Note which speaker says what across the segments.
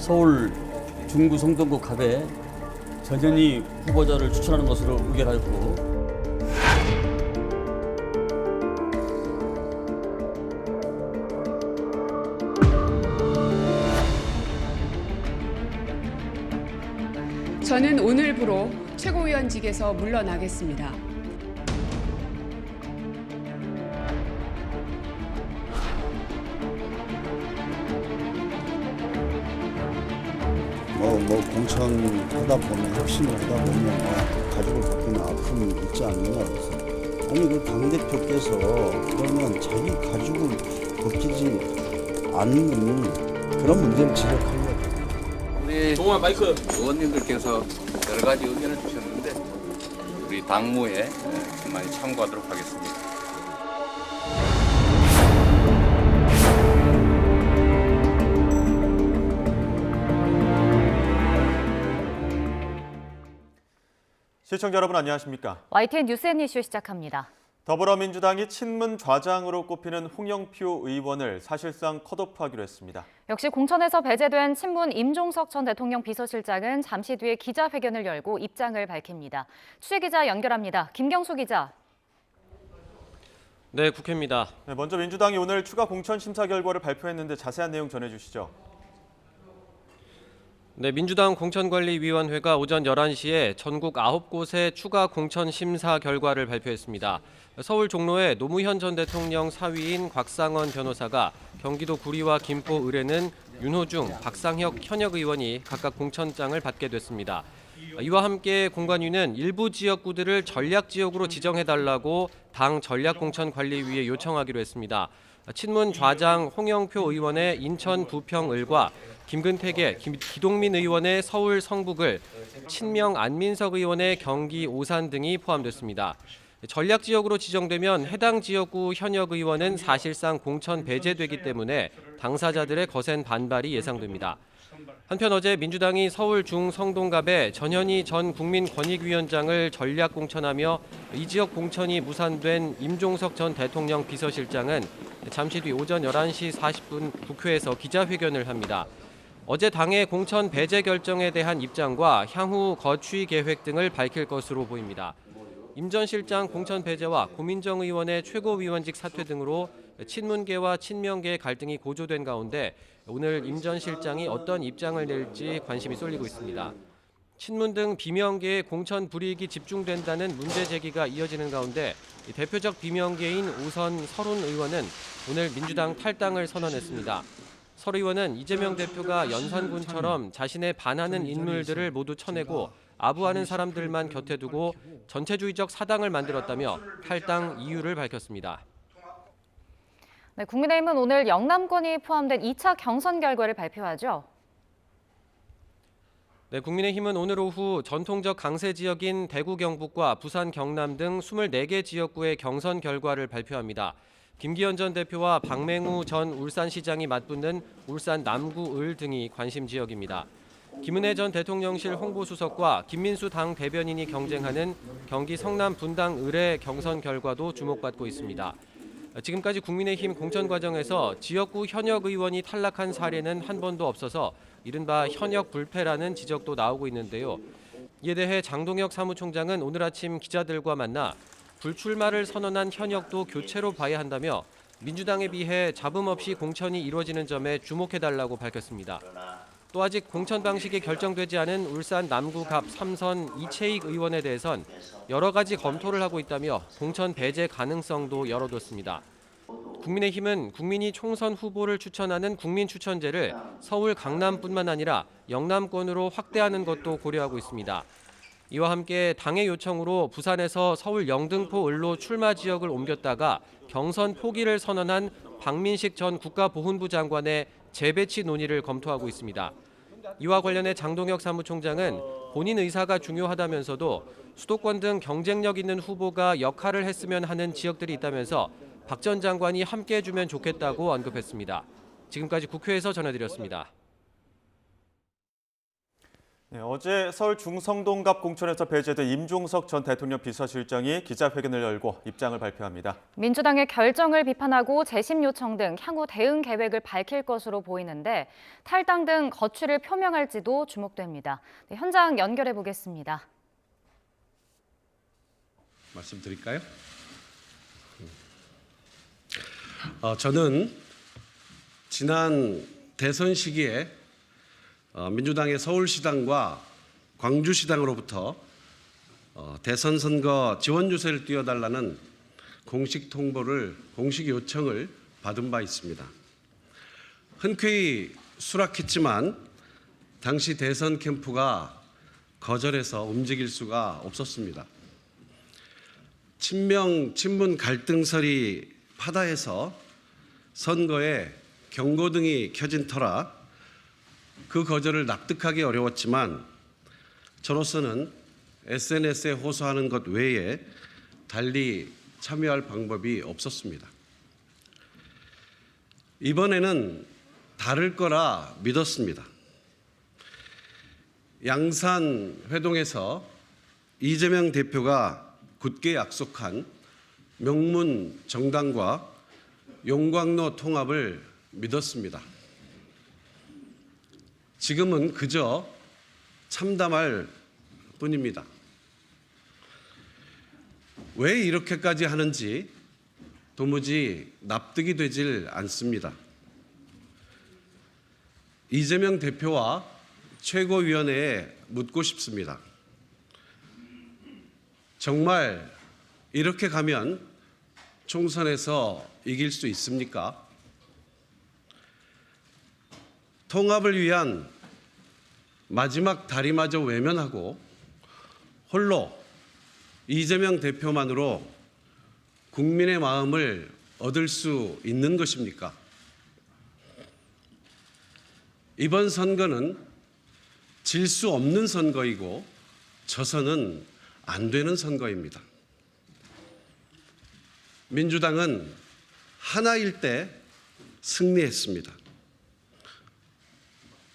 Speaker 1: 서울 중구 성동구 갑에 전현희 후보자를 추천하는 것으로 의결하였고,
Speaker 2: 저는 오늘부로 최고위원직에서 물러나겠습니다.
Speaker 3: 공천하다 보면, 혁신을 하다 보면 가족을 바뀌는 아픔이 있지 않느냐 그래서. 아니, 그 당대표께서 그러면 자기 가족을 벗기지 않는 그런 문제를 지적하려고.
Speaker 4: 우리 의원님들께서 여러 가지 의견을 주셨는데 우리 당무에 많이 참고하도록 하겠습니다.
Speaker 5: 시청자 여러분 안녕하십니까?
Speaker 6: YTN 뉴스앤이슈 시작합니다.
Speaker 5: 더불어민주당이 친문 좌장으로 꼽히는 홍영표 의원을 사실상 컷오프하기로 했습니다.
Speaker 6: 역시 공천에서 배제된 친문 임종석 전 대통령 비서실장은 잠시 뒤에 기자회견을 열고 입장을 밝힙니다. 취재기자 연결합니다. 김경수 기자.
Speaker 7: 네, 국회입니다.
Speaker 5: 네, 먼저 민주당이 오늘 추가 공천 심사 결과를 발표했는데 자세한 내용 전해주시죠.
Speaker 7: 네, 민주당 공천관리위원회가 오전 11시에 전국 9곳의 추가 공천 심사 결과를 발표했습니다. 서울 종로의 노무현 전 대통령 사위인 곽상원 변호사가, 경기도 구리와 김포 을에는 윤호중, 박상혁 현역 의원이 각각 공천장을 받게 됐습니다. 이와 함께 공관위는 일부 지역구들을 전략지역으로 지정해달라고 당 전략공천관리위에 요청하기로 했습니다. 친문 좌장 홍영표 의원의 인천 부평을과 김근택의 기동민 의원의 서울 성북을, 친명 안민석 의원의 경기 오산 등이 포함됐습니다. 전략지역으로 지정되면 해당 지역구 현역 의원은 사실상 공천 배제되기 때문에 당사자들의 거센 반발이 예상됩니다. 한편 어제 민주당이 서울 중성동갑에 전현희 전 국민권익위원장을 전략 공천하며 이 지역 공천이 무산된 임종석 전 대통령 비서실장은 잠시 뒤 오전 11시 40분 국회에서 기자회견을 합니다. 어제 당의 공천 배제 결정에 대한 입장과 향후 거취 계획 등을 밝힐 것으로 보입니다. 임 전 실장 공천 배제와 고민정 의원의 최고위원직 사퇴 등으로 친문계와 친명계의 갈등이 고조된 가운데 오늘 임 전 실장이 어떤 입장을 낼지 관심이 쏠리고 있습니다. 친문 등 비명계의 공천 불이익이 집중된다는 문제 제기가 이어지는 가운데 대표적 비명계인 우선 설훈 의원은 오늘 민주당 탈당을 선언했습니다. 설 의원은 이재명 대표가 연산군처럼 자신에 반하는 인물들을 모두 쳐내고 아부하는 사람들만 곁에 두고 전체주의적 사당을 만들었다며 탈당 이유를 밝혔습니다.
Speaker 6: 네, 국민의힘은 오늘 영남권이 포함된 2차 경선 결과를 발표하죠.
Speaker 7: 네, 국민의힘은 오늘 오후 전통적 강세 지역인 대구 경북과 부산 경남 등 24개 지역구의 경선 결과를 발표합니다. 김기현 전 대표와 박맹우 전 울산시장이 맞붙는 울산 남구 을 등이 관심 지역입니다. 김은혜 전 대통령실 홍보수석과 김민수 당 대변인이 경쟁하는 경기 성남 분당 을의 경선 결과도 주목받고 있습니다. 지금까지 국민의힘 공천 과정에서 지역구 현역 의원이 탈락한 사례는 한 번도 없어서 이른바 현역 불패라는 지적도 나오고 있는데요. 이에 대해 장동혁 사무총장은 오늘 아침 기자들과 만나 불출마를 선언한 현역도 교체로 봐야 한다며 민주당에 비해 잡음 없이 공천이 이루어지는 점에 주목해달라고 밝혔습니다. 또 아직 공천 방식이 결정되지 않은 울산 남구 갑 3선 이채익 의원에 대해선 여러 가지 검토를 하고 있다며 공천 배제 가능성도 열어뒀습니다. 국민의힘은 국민이 총선 후보를 추천하는 국민추천제를 서울 강남뿐만 아니라 영남권으로 확대하는 것도 고려하고 있습니다. 이와 함께 당의 요청으로 부산에서 서울 영등포 을로 출마 지역을 옮겼다가 경선 포기를 선언한 박민식 전 국가보훈부 장관의 재배치 논의를 검토하고 있습니다. 이와 관련해 장동혁 사무총장은 본인 의사가 중요하다면서도 수도권 등 경쟁력 있는 후보가 역할을 했으면 하는 지역들이 있다면서 박 전 장관이 함께 해주면 좋겠다고 언급했습니다. 지금까지 국회에서 전해드렸습니다.
Speaker 5: 네, 어제 서울 중성동갑 공천에서 배제된 임종석 전 대통령 비서실장이 기자회견을 열고 입장을 발표합니다.
Speaker 6: 민주당의 결정을 비판하고 재심 요청 등 향후 대응 계획을 밝힐 것으로 보이는데 탈당 등 거취를 표명할지도 주목됩니다. 네, 현장 연결해 보겠습니다.
Speaker 8: 말씀드릴까요? 저는 지난 대선 시기에 민주당의 서울시당과 광주시당으로부터 대선 선거 지원 유세를 띄워달라는 공식 요청을 받은 바 있습니다. 흔쾌히 수락했지만 당시 대선 캠프가 거절해서 움직일 수가 없었습니다. 친문 갈등설이 파다해서 선거에 경고등이 켜진 터라 그 거절을 납득하기 어려웠지만 저로서는 SNS에 호소하는 것 외에 달리 참여할 방법이 없었습니다. 이번에는 다를 거라 믿었습니다. 양산 회동에서 이재명 대표가 굳게 약속한 명문 정당과 용광로 통합을 믿었습니다. 지금은 그저 참담할 뿐입니다. 왜 이렇게까지 하는지 도무지 납득이 되질 않습니다. 이재명 대표와 최고위원회에 묻고 싶습니다. 정말 이렇게 가면 총선에서 이길 수 있습니까? 통합을 위한 마지막 다리마저 외면하고 홀로 이재명 대표만으로 국민의 마음을 얻을 수 있는 것입니까? 이번 선거는 질 수 없는 선거이고 져서는 안 되는 선거입니다. 민주당은 하나일 때 승리했습니다.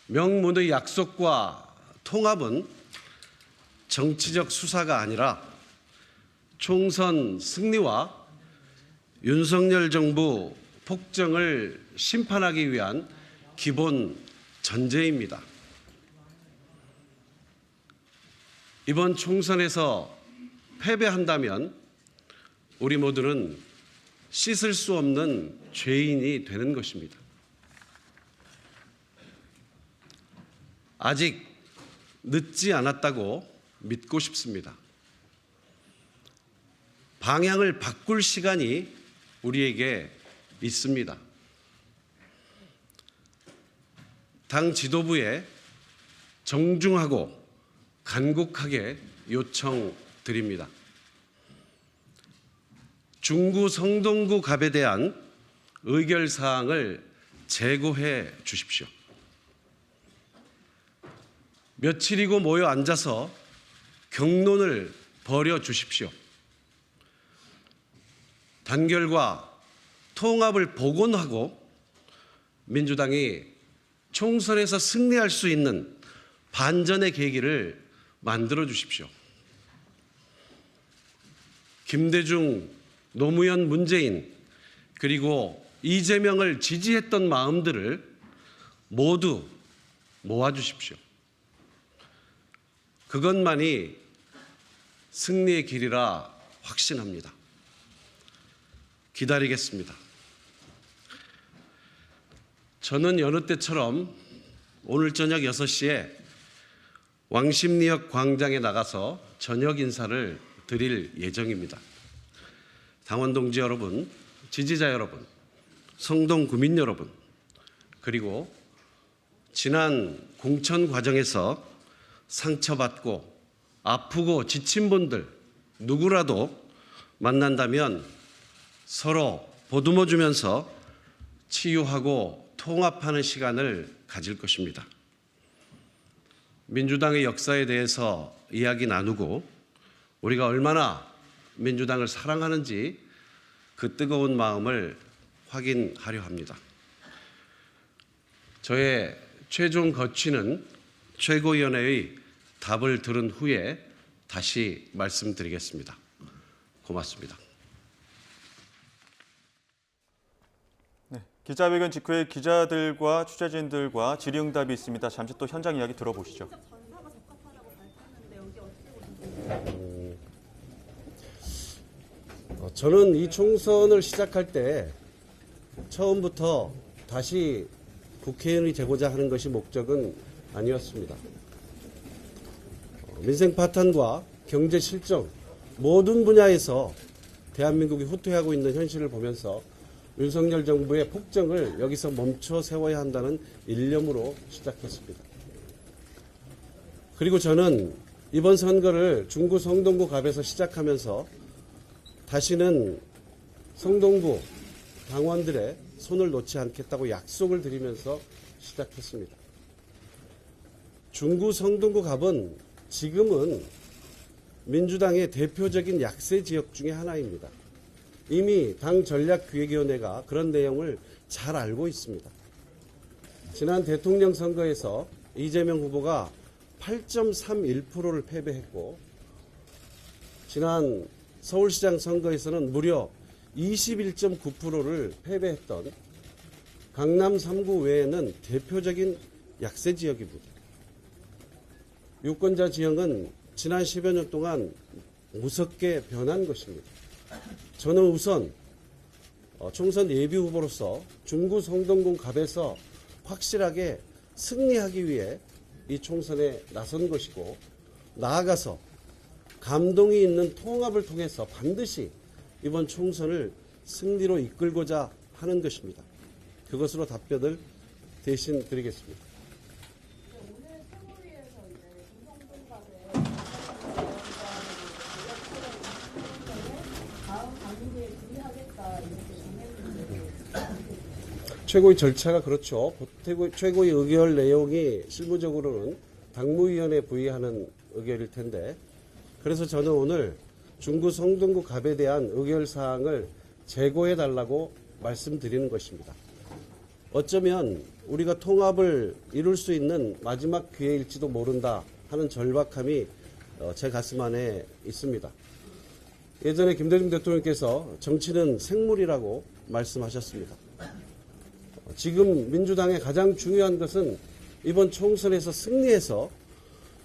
Speaker 8: 명문의 약속과 통합은 정치적 수사가 아니라 총선 승리와 윤석열 정부 폭정을 심판하기 위한 기본 전제입니다. 이번 총선에서 패배한다면 우리 모두는 씻을 수 없는 죄인이 되는 것입니다. 아직 늦지 않았다고 믿고 싶습니다. 방향을 바꿀 시간이 우리에게 있습니다. 당 지도부에 정중하고 간곡하게 요청드립니다. 중구 성동구 갑에 대한 의결사항을 제고해 주십시오. 며칠이고 모여 앉아서 경론을 벌여 주십시오. 단결과 통합을 복원하고 민주당이 총선에서 승리할 수 있는 반전의 계기를 만들어 주십시오. 김대중, 노무현, 문재인 그리고 이재명을 지지했던 마음들을 모두 모아주십시오. 그것만이 승리의 길이라 확신합니다. 기다리겠습니다. 저는 여느 때처럼 오늘 저녁 6시에 왕십리역 광장에 나가서 저녁 인사를 드릴 예정입니다. 당원 동지 여러분, 지지자 여러분, 성동 구민 여러분, 그리고 지난 공천 과정에서 상처받고 아프고 지친 분들 누구라도 만난다면 서로 보듬어 주면서 치유하고 통합하는 시간을 가질 것입니다. 민주당의 역사에 대해서 이야기 나누고 우리가 얼마나 민주당을 사랑하는지 그 뜨거운 마음을 확인하려 합니다. 저의 최종 거취는 최고위원회의 답을 들은 후에 다시 말씀드리겠습니다. 고맙습니다.
Speaker 5: 네, 기자회견 직후에 기자들과 취재진들과 질의응답이 있습니다. 잠시 또 현장 이야기 들어보시죠.
Speaker 8: 저는 이 총선을 시작할 때 처음부터 다시 국회의원이 되고자 하는 것이 목적은 아니었습니다. 민생 파탄과 경제 실정 모든 분야에서 대한민국이 후퇴하고 있는 현실을 보면서 윤석열 정부의 폭정을 여기서 멈춰 세워야 한다는 일념으로 시작했습니다. 그리고 저는 이번 선거를 중구 성동구 갑에서 시작하면서 다시는 성동구 당원들의 손을 놓지 않겠다고 약속을 드리면서 시작했습니다. 중구 성동구 갑은 지금은 민주당의 대표적인 약세 지역 중에 하나입니다. 이미 당 전략기획위원회가 그런 내용을 잘 알고 있습니다. 지난 대통령 선거에서 이재명 후보가 8.31%를 패배했고 지난 서울시장 선거에서는 무려 21.9%를 패배했던 강남 3구 외에는 대표적인 약세 지역입니다. 유권자 지형은 지난 10여 년 동안 무섭게 변한 것입니다. 저는 우선 총선 예비 후보로서 중구 성동구 갑에서 확실하게 승리하기 위해 이 총선에 나선 것이고 나아가서 감동이 있는 통합을 통해서 반드시 이번 총선을 승리로 이끌고자 하는 것입니다. 그것으로 답변을 대신 드리겠습니다. 최고위 절차가 그렇죠. 최고위 의결 내용이 실무적으로는 당무위원회에 부의하는 의결일 텐데 그래서 저는 오늘 중구 성동구 갑에 대한 의결 사항을 제고해달라고 말씀드리는 것입니다. 어쩌면 우리가 통합을 이룰 수 있는 마지막 기회일지도 모른다 하는 절박함이 제 가슴 안에 있습니다. 예전에 김대중 대통령께서 정치는 생물이라고 말씀하셨습니다. 지금 민주당의 가장 중요한 것은 이번 총선에서 승리해서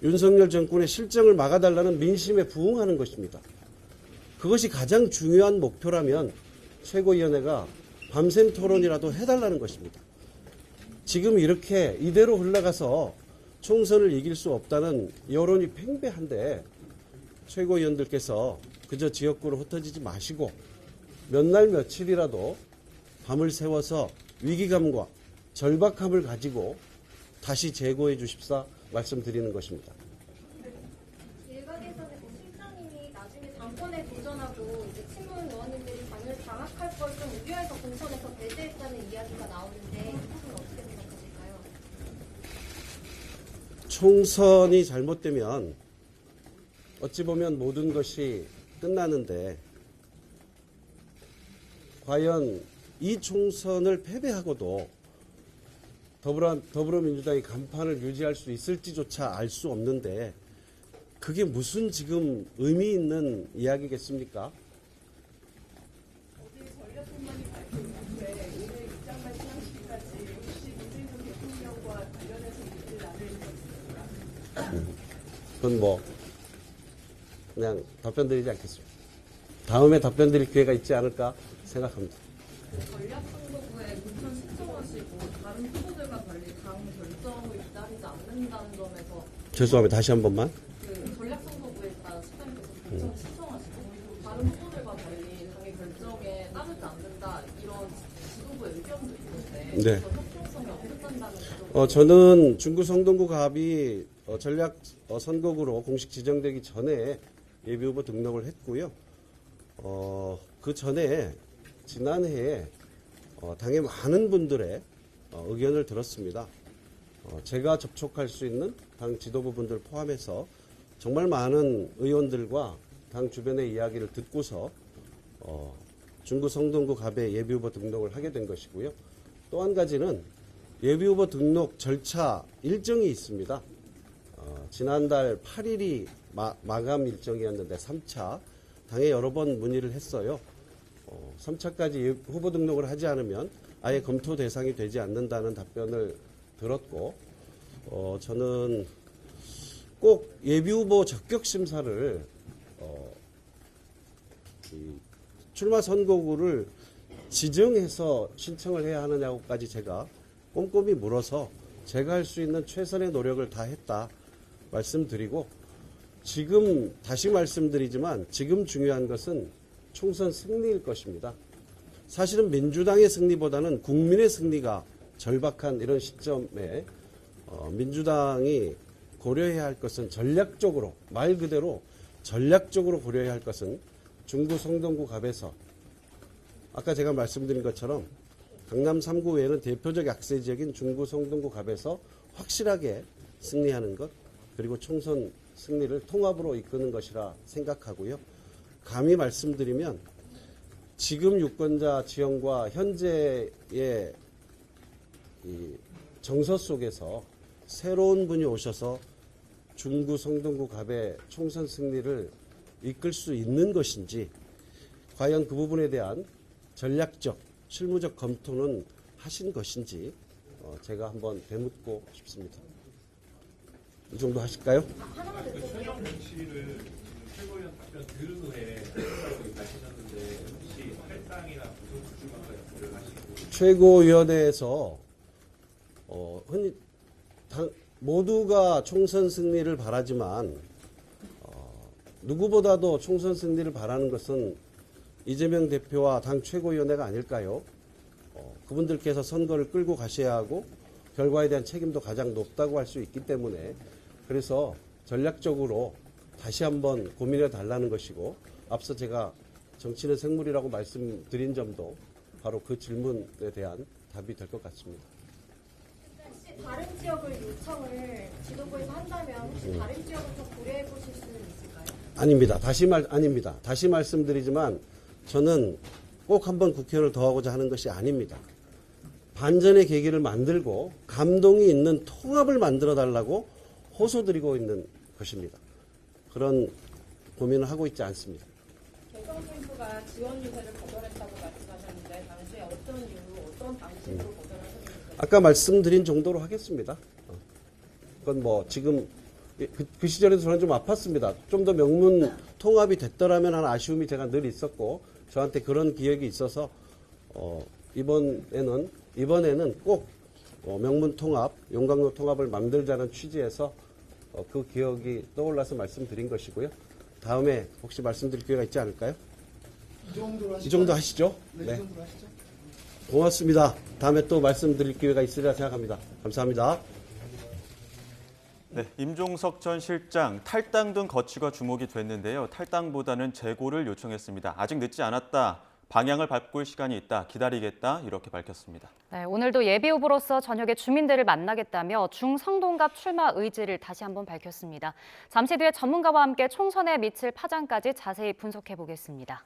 Speaker 8: 윤석열 정권의 실정을 막아달라는 민심에 부응하는 것입니다. 그것이 가장 중요한 목표라면 최고위원회가 밤샘 토론이라도 해달라는 것입니다. 지금 이렇게 이대로 흘러가서 총선을 이길 수 없다는 여론이 팽배한데 최고위원들께서 그저 지역구로 흩어지지 마시고 몇 날 며칠이라도 밤을 새워서 위기감과 절박함을 가지고 다시 재고해 주십사 말씀드리는 것입니다.
Speaker 9: 일각에서는 실장님이 나중에 당권에 도전하고 이제 친문 의원님들이 당을 장악할 걸 좀 우려해서 공천에서 배제했다는 이야기가 나오는데 이 부분 어떻게 생각하실까요?
Speaker 8: 총선이 잘못되면 어찌 보면 모든 것이 끝나는데 과연 이 총선을 패배하고도 더불어민주당이 간판을 유지할 수 있을지조차 알 수 없는데 그게 무슨 지금 의미 있는 이야기겠습니까? 그건 뭐 그냥 답변 드리지 않겠습니다. 다음에 답변 드릴 기회가 있지 않을까 생각합니다.
Speaker 10: 전략선거구에 공천 신청하시고 다른 후보들과 달리 당 결정을 기다리지 않는다는 점에서
Speaker 8: 죄송합니다. 다시 한 번만.
Speaker 10: 그 전략선거구에 따라 시장님께서 공천 신청하시고 다른 후보들과 달리 당의 결정에 따르지 않는다 이런 지도부의 의견도 있는데
Speaker 8: 네.
Speaker 10: 협동성이 없었다는 지도.
Speaker 8: 저는 중구 성동구 갑이 전략 선거구로 공식 지정되기 전에 예비후보 등록을 했고요. 그 전에 지난해에 당의 많은 분들의 의견을 들었습니다. 제가 접촉할 수 있는 당 지도부분들 포함해서 정말 많은 의원들과 당 주변의 이야기를 듣고서 중구 성동구 갑에 예비후보 등록을 하게 된 것이고요. 또 한 가지는 예비후보 등록 절차 일정이 있습니다. 지난달 8일이 마감 일정이었는데 3차 당에 여러 번 문의를 했어요. 3차까지 후보 등록을 하지 않으면 아예 검토 대상이 되지 않는다는 답변을 들었고, 저는 꼭 예비후보 적격 심사를 출마 선거구를 지정해서 신청을 해야 하느냐고까지 제가 꼼꼼히 물어서 제가 할 수 있는 최선의 노력을 다했다 말씀드리고, 지금 다시 말씀드리지만 지금 중요한 것은 총선 승리일 것입니다. 사실은 민주당의 승리보다는 국민의 승리가 절박한 이런 시점에 민주당이 고려해야 할 것은 전략적으로, 말 그대로 전략적으로 고려해야 할 것은 중구 성동구 갑에서 아까 제가 말씀드린 것처럼 강남 3구 외에는 대표적 약세 지역인 중구 성동구 갑에서 확실하게 승리하는 것, 그리고 총선 승리를 통합으로 이끄는 것이라 생각하고요. 감히 말씀드리면 지금 유권자 지형과 현재의 이 정서 속에서 새로운 분이 오셔서 중구 성동구 갑의 총선 승리를 이끌 수 있는 것인지, 과연 그 부분에 대한 전략적, 실무적 검토는 하신 것인지 제가 한번 되묻고 싶습니다. 이 정도 하실까요?
Speaker 11: 최종 정치를 최고위원 답변 들은 후에 밝히셨는데 혹시 탈당이나 부정수주만까지 고려를 하시고
Speaker 8: 최고위원회에서 흔히 모두가 총선 승리를 바라지만 누구보다도 총선 승리를 바라는 것은 이재명 대표와 당 최고위원회가 아닐까요? 그분들께서 선거를 끌고 가셔야 하고 결과에 대한 책임도 가장 높다고 할 수 있기 때문에, 그래서 전략적으로 다시 한번 고민해 달라는 것이고, 앞서 제가 정치는 생물이라고 말씀드린 점도 바로 그 질문에 대한 답이 될 것 같습니다.
Speaker 9: 혹시 다른 지역을 요청을 지도부에서 한다면 혹시 다른 지역을 좀 고려해 보실 수는 있을까요?
Speaker 8: 아닙니다. 아닙니다. 다시 말씀드리지만 저는 꼭 한번 국회의원을 더 하고자 하는 것이 아닙니다. 반전의 계기를 만들고 감동이 있는 통합을 만들어 달라고 호소드리고 있는 것입니다. 그런 고민을 하고 있지 않습니다.
Speaker 10: 개성 캠프가 지원 유세를 거절했다고 말씀하셨는데 당시에 어떤 이유로 어떤 방식으로 거절하셨는지
Speaker 8: 아까 말씀드린 정도로 하겠습니다. 그건 뭐 지금 그 시절에도 저는 좀 아팠습니다. 좀 더 명문 통합이 됐더라면 하는 아쉬움이 제가 늘 있었고, 저한테 그런 기억이 있어서 이번에는 꼭 명문 통합, 용광로 통합을 만들자는 취지에서 그 기억이 떠올라서 말씀드린 것이고요. 다음에 혹시 말씀드릴 기회가 있지 않을까요? 이 정도 하시죠? 네. 고맙습니다. 다음에 또 말씀드릴 기회가 있으리라 생각합니다. 감사합니다.
Speaker 5: 네, 임종석 전 실장 탈당 등 거취가 주목이 됐는데요. 탈당보다는 재고를 요청했습니다. 아직 늦지 않았다. 방향을 바꿀 시간이 있다. 기다리겠다. 이렇게 밝혔습니다.
Speaker 6: 네, 오늘도 예비후보로서 저녁에 주민들을 만나겠다며 중성동갑 출마 의지를 다시 한번 밝혔습니다. 잠시 뒤에 전문가와 함께 총선에 미칠 파장까지 자세히 분석해 보겠습니다.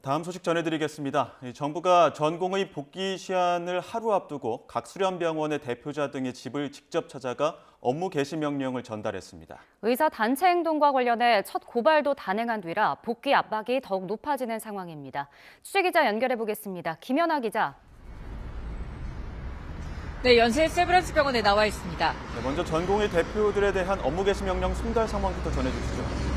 Speaker 5: 다음 소식 전해드리겠습니다. 정부가 전공의 복귀 시한을 하루 앞두고 각 수련병원의 대표자 등의 집을 직접 찾아가 업무 개시 명령을 전달했습니다.
Speaker 6: 의사 단체 행동과 관련해 첫 고발도 단행한 뒤라 복귀 압박이 더욱 높아지는 상황입니다. 취재기자 연결해 보겠습니다. 김연아 기자.
Speaker 12: 네, 연세 세브란스 병원에 나와 있습니다.
Speaker 5: 네, 먼저 전공의 대표들에 대한 업무 개시 명령 송달 상황부터 전해주시죠.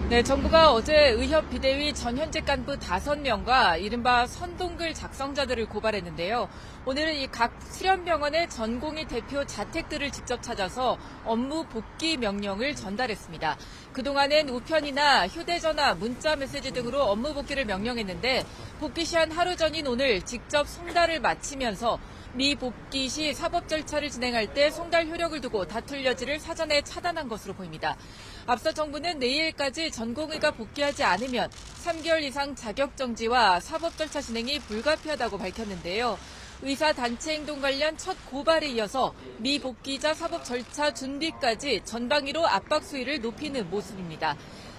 Speaker 12: 네, 정부가 어제 의협 비대위 전 현직 간부 5명과 이른바 선동글 작성자들을 고발했는데요. 오늘은 이 각 수련병원의 전공의 대표 자택들을 직접 찾아서 업무 복귀 명령을 전달했습니다. 그동안엔 우편이나 휴대전화, 문자 메시지 등으로 업무 복귀를 명령했는데 복귀 시한 하루 전인 오늘 직접 송달을 마치면서 미복귀 시 사법 절차를 진행할 때 송달 효력을 두고 다툴 여지를 사전에 차단한 것으로 보입니다. 앞서 정부는 내일까지 전공의가 복귀하지 않으면 3개월 이상 자격정지와 사법 절차 진행이 불가피하다고 밝혔는데요. 의사 단체 행동 관련 첫 고발에 이어서 미복귀자 사법 절차 준비까지 전방위로 압박 수위를 높이는 모습입니다.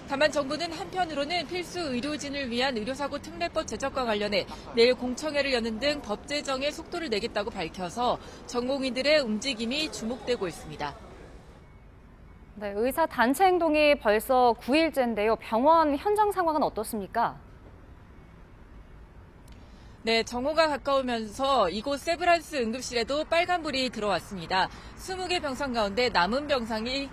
Speaker 12: 다만 정부는 한편으로는 필수 의료진을 위한 의료사고 특례법 제정과 관련해 내일 공청회를 여는 등 법 제정에 속도를 내겠다고 밝혀서 전공의들의 움직임이 주목되고 있습니다.
Speaker 6: 네, 의사 단체 행동이 벌써 9일째인데요. 병원 현장 상황은 어떻습니까?
Speaker 12: 네, 정오가 가까우면서 이곳 세브란스 응급실에도 빨간불이 들어왔습니다. 20개 병상 가운데 남은 병상이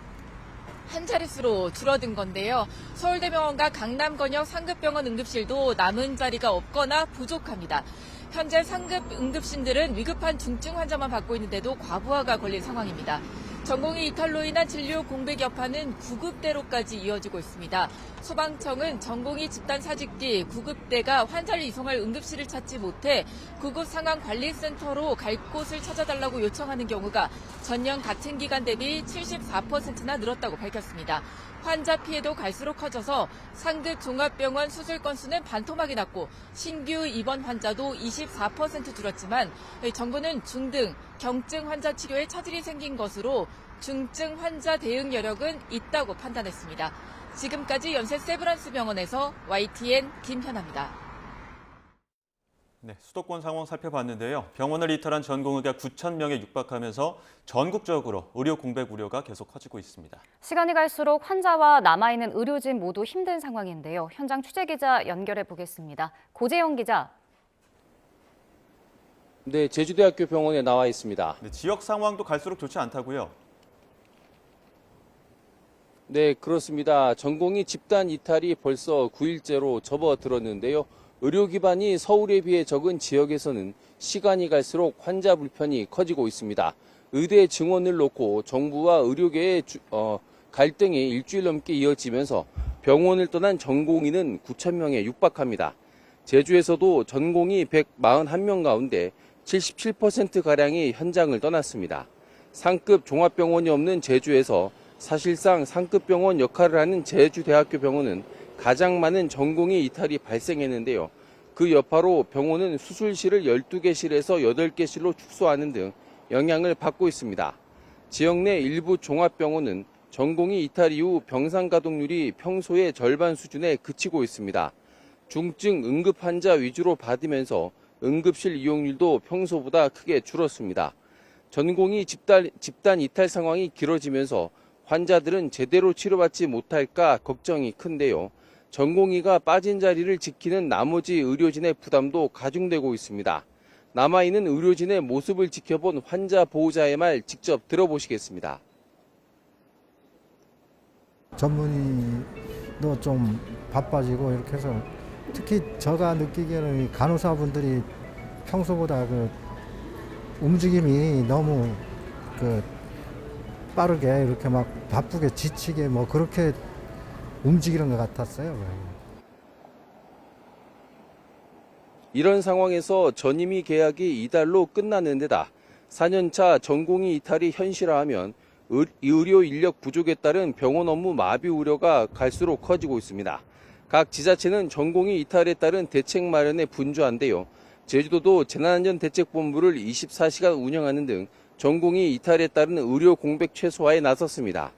Speaker 12: 한 자릿수로 줄어든 건데요. 서울대병원과 강남권역 상급병원 응급실도 남은 자리가 없거나 부족합니다. 현재 상급 응급실들은 위급한 중증 환자만 받고 있는데도 과부하가 걸린 상황입니다. 전공의 이탈로 인한 진료 공백 여파는 구급대로까지 이어지고 있습니다. 소방청은 전공의 집단 사직 뒤 구급대가 환자를 이송할 응급실을 찾지 못해 구급상황관리센터로 갈 곳을 찾아달라고 요청하는 경우가 전년 같은 기간 대비 74%나 늘었다고 밝혔습니다. 환자 피해도 갈수록 커져서 상급 종합병원 수술 건수는 반토막이 났고 신규 입원 환자도 24% 줄었지만 정부는 중등, 경증 환자 치료에 차질이 생긴 것으로 중증 환자 대응 여력은 있다고 판단했습니다. 지금까지 연세 세브란스 병원에서 YTN 김현아입니다.
Speaker 5: 네, 수도권 상황 살펴봤는데요. 병원을 이탈한 전공의가 9,000명에 육박하면서 전국적으로 의료 공백 우려가 계속 커지고 있습니다.
Speaker 6: 시간이 갈수록 환자와 남아있는 의료진 모두 힘든 상황인데요. 현장 취재기자 연결해 보겠습니다. 고재영 기자.
Speaker 13: 네, 제주대학교 병원에 나와 있습니다.
Speaker 5: 네, 지역 상황도 갈수록 좋지 않다고요?
Speaker 13: 네, 그렇습니다. 전공의 집단 이탈이 벌써 9일째로 접어들었는데요. 의료 기반이 서울에 비해 적은 지역에서는 시간이 갈수록 환자 불편이 커지고 있습니다. 의대 증원을 놓고 정부와 의료계의 갈등이 일주일 넘게 이어지면서 병원을 떠난 전공의는 9,000명에 육박합니다. 제주에서도 전공의 141명 가운데 77%가량이 현장을 떠났습니다. 상급 종합병원이 없는 제주에서 사실상 상급병원 역할을 하는 제주대학교 병원은 가장 많은 전공의 이탈이 발생했는데요. 그 여파로 병원은 수술실을 12개실에서 8개실로 축소하는 등 영향을 받고 있습니다. 지역 내 일부 종합병원은 전공의 이탈 이후 병상 가동률이 평소의 절반 수준에 그치고 있습니다. 중증 응급 환자 위주로 받으면서 응급실 이용률도 평소보다 크게 줄었습니다. 전공의 집단 이탈 상황이 길어지면서 환자들은 제대로 치료받지 못할까 걱정이 큰데요. 전공의가 빠진 자리를 지키는 나머지 의료진의 부담도 가중되고 있습니다. 남아있는 의료진의 모습을 지켜본 환자 보호자의 말 직접 들어보시겠습니다.
Speaker 14: 전문의도 좀 바빠지고 이렇게 해서 특히 제가 느끼기에는 간호사분들이 평소보다 움직임이 너무 빠르게 이렇게 막 바쁘게 지치게 뭐 그렇게 움직이는 것 같았어요.
Speaker 13: 이런 상황에서 전임의 계약이 이달로 끝나는 데다 4년차 전공의 이탈이 현실화하면 의료 인력 부족에 따른 병원 업무 마비 우려가 갈수록 커지고 있습니다. 각 지자체는 전공의 이탈에 따른 대책 마련에 분주한데요. 제주도도 재난안전대책본부를 24시간 운영하는 등 전공의 이탈에 따른 의료 공백 최소화에 나섰습니다.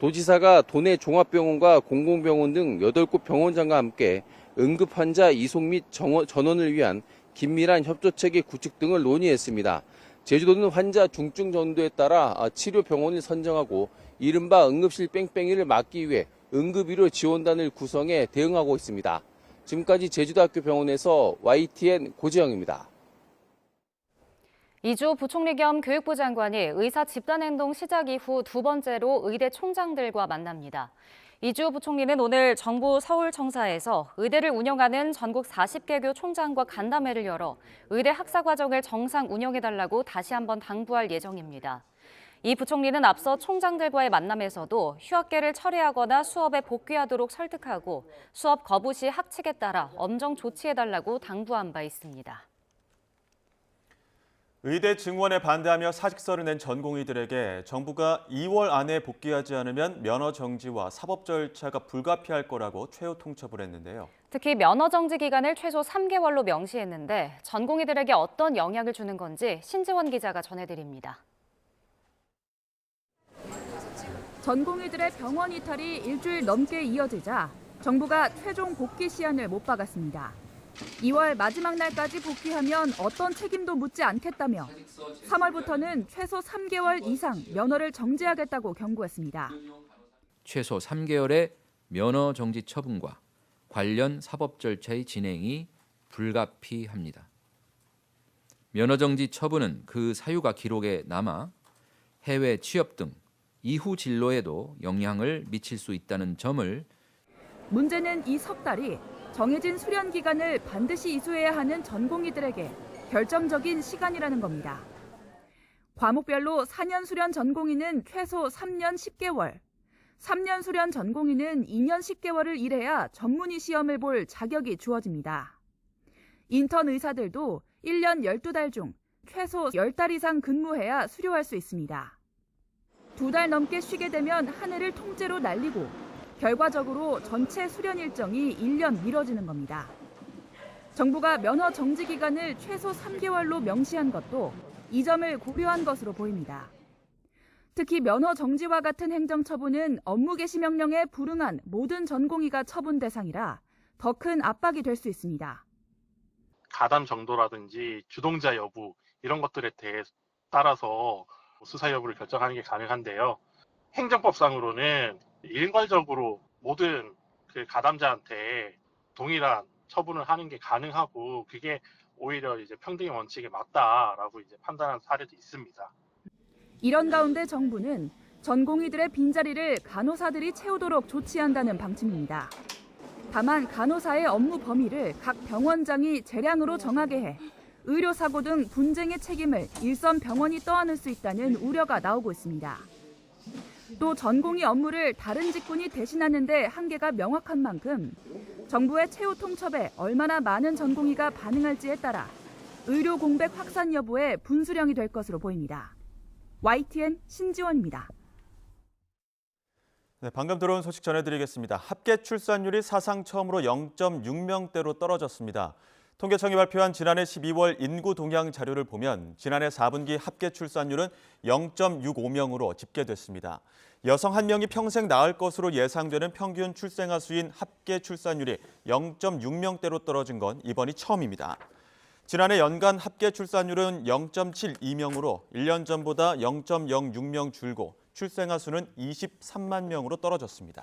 Speaker 13: 도지사가 도내 종합병원과 공공병원 등 8곳 병원장과 함께 응급환자 이송 및 전원을 위한 긴밀한 협조체계 구축 등을 논의했습니다. 제주도는 환자 중증 정도에 따라 치료 병원을 선정하고 이른바 응급실 뺑뺑이를 막기 위해 응급의료 지원단을 구성해 대응하고 있습니다. 지금까지 제주대학교 병원에서 YTN 고재영입니다.
Speaker 6: 이주 부총리 겸 교육부 장관이 의사 집단행동 시작 이후 두 번째로 의대 총장들과 만납니다. 이주 부총리는 오늘 정부 서울청사에서 의대를 운영하는 전국 40개교 총장과 간담회를 열어 의대 학사 과정을 정상 운영해달라고 다시 한번 당부할 예정입니다. 이 부총리는 앞서 총장들과의 만남에서도 휴학계를 철회하거나 수업에 복귀하도록 설득하고 수업 거부 시 학칙에 따라 엄정 조치해달라고 당부한 바 있습니다.
Speaker 5: 의대 증원에 반대하며 사직서를 낸 전공의들에게 정부가 2월 안에 복귀하지 않으면 면허 정지와 사법 절차가 불가피할 거라고 최후 통첩을 했는데요.
Speaker 6: 특히 면허 정지 기간을 최소 3개월로 명시했는데 전공의들에게 어떤 영향을 주는 건지 신지원 기자가 전해드립니다.
Speaker 15: 전공의들의 병원 이탈이 일주일 넘게 이어지자 정부가 최종 복귀 시한을 못 박았습니다. 2월 마지막 날까지 복귀하면 어떤 책임도 묻지 않겠다며 3월부터는 최소 3개월 이상 면허를 정지하겠다고 경고했습니다.
Speaker 16: 최소 3개월의 면허 정지 처분과 관련 사법 절차의 진행이 불가피합니다. 면허 정지 처분은 그 사유가 기록에 남아 해외 취업 등 이후 진로에도 영향을 미칠 수 있다는 점을
Speaker 15: 문제는 이 석 달이 정해진 수련 기간을 반드시 이수해야 하는 전공의들에게 결정적인 시간이라는 겁니다. 과목별로 4년 수련 전공의는 최소 3년 10개월, 3년 수련 전공의는 2년 10개월을 일해야 전문의 시험을 볼 자격이 주어집니다. 인턴 의사들도 1년 12달 중 최소 10달 이상 근무해야 수료할 수 있습니다. 2달 넘게 쉬게 되면 한 해를 통째로 날리고 결과적으로 전체 수련 일정이 1년 미뤄지는 겁니다. 정부가 면허 정지 기간을 최소 3개월로 명시한 것도 이 점을 고려한 것으로 보입니다. 특히 면허 정지와 같은 행정처분은 업무 개시 명령에 불응한 모든 전공의가 처분 대상이라 더 큰 압박이 될 수 있습니다.
Speaker 17: 가담 정도라든지 주동자 여부 이런 것들에 대해 따라서 수사 여부를 결정하는 게 가능한데요. 행정법상으로는 일괄적으로 모든 그 가담자한테 동일한 처분을 하는 게 가능하고 그게 오히려 이제 평등의 원칙에 맞다라고 이제 판단한 사례도 있습니다.
Speaker 15: 이런 가운데 정부는 전공의들의 빈자리를 간호사들이 채우도록 조치한다는 방침입니다. 다만 간호사의 업무 범위를 각 병원장이 재량으로 정하게 해 의료사고 등 분쟁의 책임을 일선 병원이 떠안을 수 있다는 우려가 나오고 있습니다. 또 전공의 업무를 다른 직군이 대신하는 데 한계가 명확한 만큼 정부의 채우 통첩에 얼마나 많은 전공의가 반응할지에 따라 의료 공백 확산 여부에 분수령이 될 것으로 보입니다. YTN 신지원입니다.
Speaker 5: 네, 방금 들어온 소식 전해드리겠습니다. 합계 출산율이 사상 처음으로 0.6명대로 떨어졌습니다. 통계청이 발표한 지난해 12월 인구 동향 자료를 보면 지난해 4분기 합계 출산율은 0.65명으로 집계됐습니다. 여성 1명이 평생 낳을 것으로 예상되는 평균 출생아 수인 합계 출산율이 0.6명대로 떨어진 건 이번이 처음입니다. 지난해 연간 합계 출산율은 0.72명으로 1년 전보다 0.06명 줄고 출생아 수는 23만 명으로 떨어졌습니다.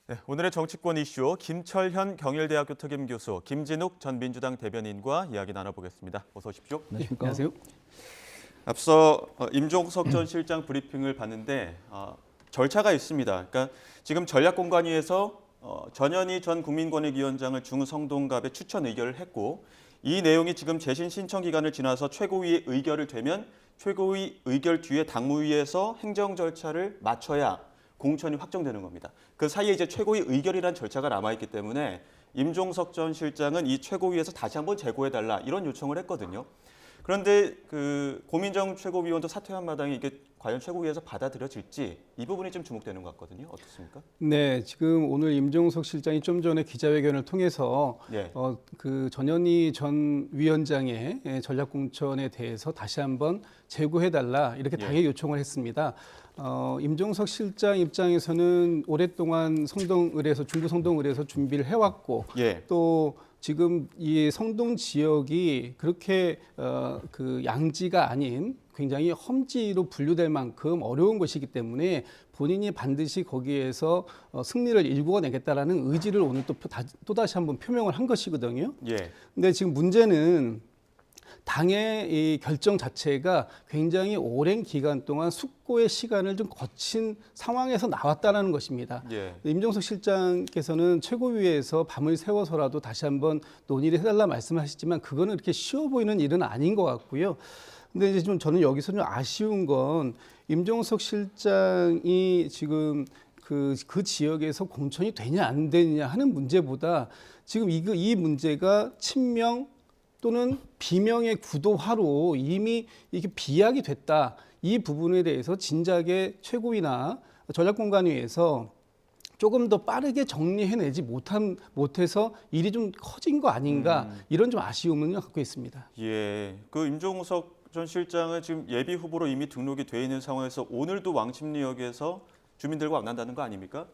Speaker 5: 네, 오늘의 정치권 이슈 김철현 경일대학교 특임교수, 김진욱 전 민주당 대변인과 이야기 나눠보겠습니다. 어서 오십시오.
Speaker 18: 네, 안녕하세요.
Speaker 5: 앞서 임종석 전 실장 브리핑을 봤는데 절차가 있습니다. 그러니까 지금 전략공관위에서 전현희 전 국민권익위원장을 중성동갑에 추천 의결을 했고 이 내용이 지금 재신 신청 기간을 지나서 최고위의 의결을 되면 최고위 의결 뒤에 당무위에서 행정 절차를 마쳐야 공천이 확정되는 겁니다. 그 사이에 이제 최고위 의결이라는 절차가 남아있기 때문에 임종석 전 실장은 이 최고위에서 다시 한번 재고해달라 이런 요청을 했거든요. 그런데 그 고민정 최고위원도 사퇴한 마당에 이게 과연 최고위에서 받아들여질지 이 부분이 좀 주목되는 것 같거든요. 어떻습니까?
Speaker 18: 네, 지금 오늘 임종석 실장이 좀 전에 기자회견을 통해서
Speaker 5: 네.
Speaker 18: 그 전현희 전 위원장의 전략공천에 대해서 다시 한번 재고해달라 이렇게 당에 요청을 했습니다. 임종석 실장 입장에서는 오랫동안 성동을에서 중구 성동을에서 준비를 해왔고 또 지금 이 성동 지역이 그렇게 그 양지가 아닌 굉장히 험지로 분류될 만큼 어려운 곳이기 때문에 본인이 반드시 거기에서 승리를 일궈내겠다라는 의지를 오늘 또다시 한번 표명을 한 것이거든요. 근데 지금 문제는 당의 이 결정 자체가 굉장히 오랜 기간 동안 숙고의 시간을 좀 거친 상황에서 나왔다는 것입니다. 임종석 실장께서는 최고위에서 밤을 새워서라도 다시 한번 논의를 해달라 말씀하시지만 그거는 그렇게 쉬워 보이는 일은 아닌 것 같고요. 근데 이제 좀 저는 여기서 좀 아쉬운 건 임종석 실장이 지금 그 지역에서 공천이 되냐 안 되느냐 하는 문제보다 지금 이 문제가 친명 또는 비명의 구도화로 이미 이게 비약이 됐다. 이 부분에 대해서 진작에 최고위나 전략공관위에서 조금 더 빠르게 정리해내지 못해서 일이 좀 커진 거 아닌가 이런 좀 아쉬움을 갖고 있습니다.
Speaker 5: 예, 그 임종석 전 실장은 지금 예비 후보로 이미 등록이 돼 있는 상황에서 오늘도 왕십리역에서 주민들과 만난다는 거 아닙니까?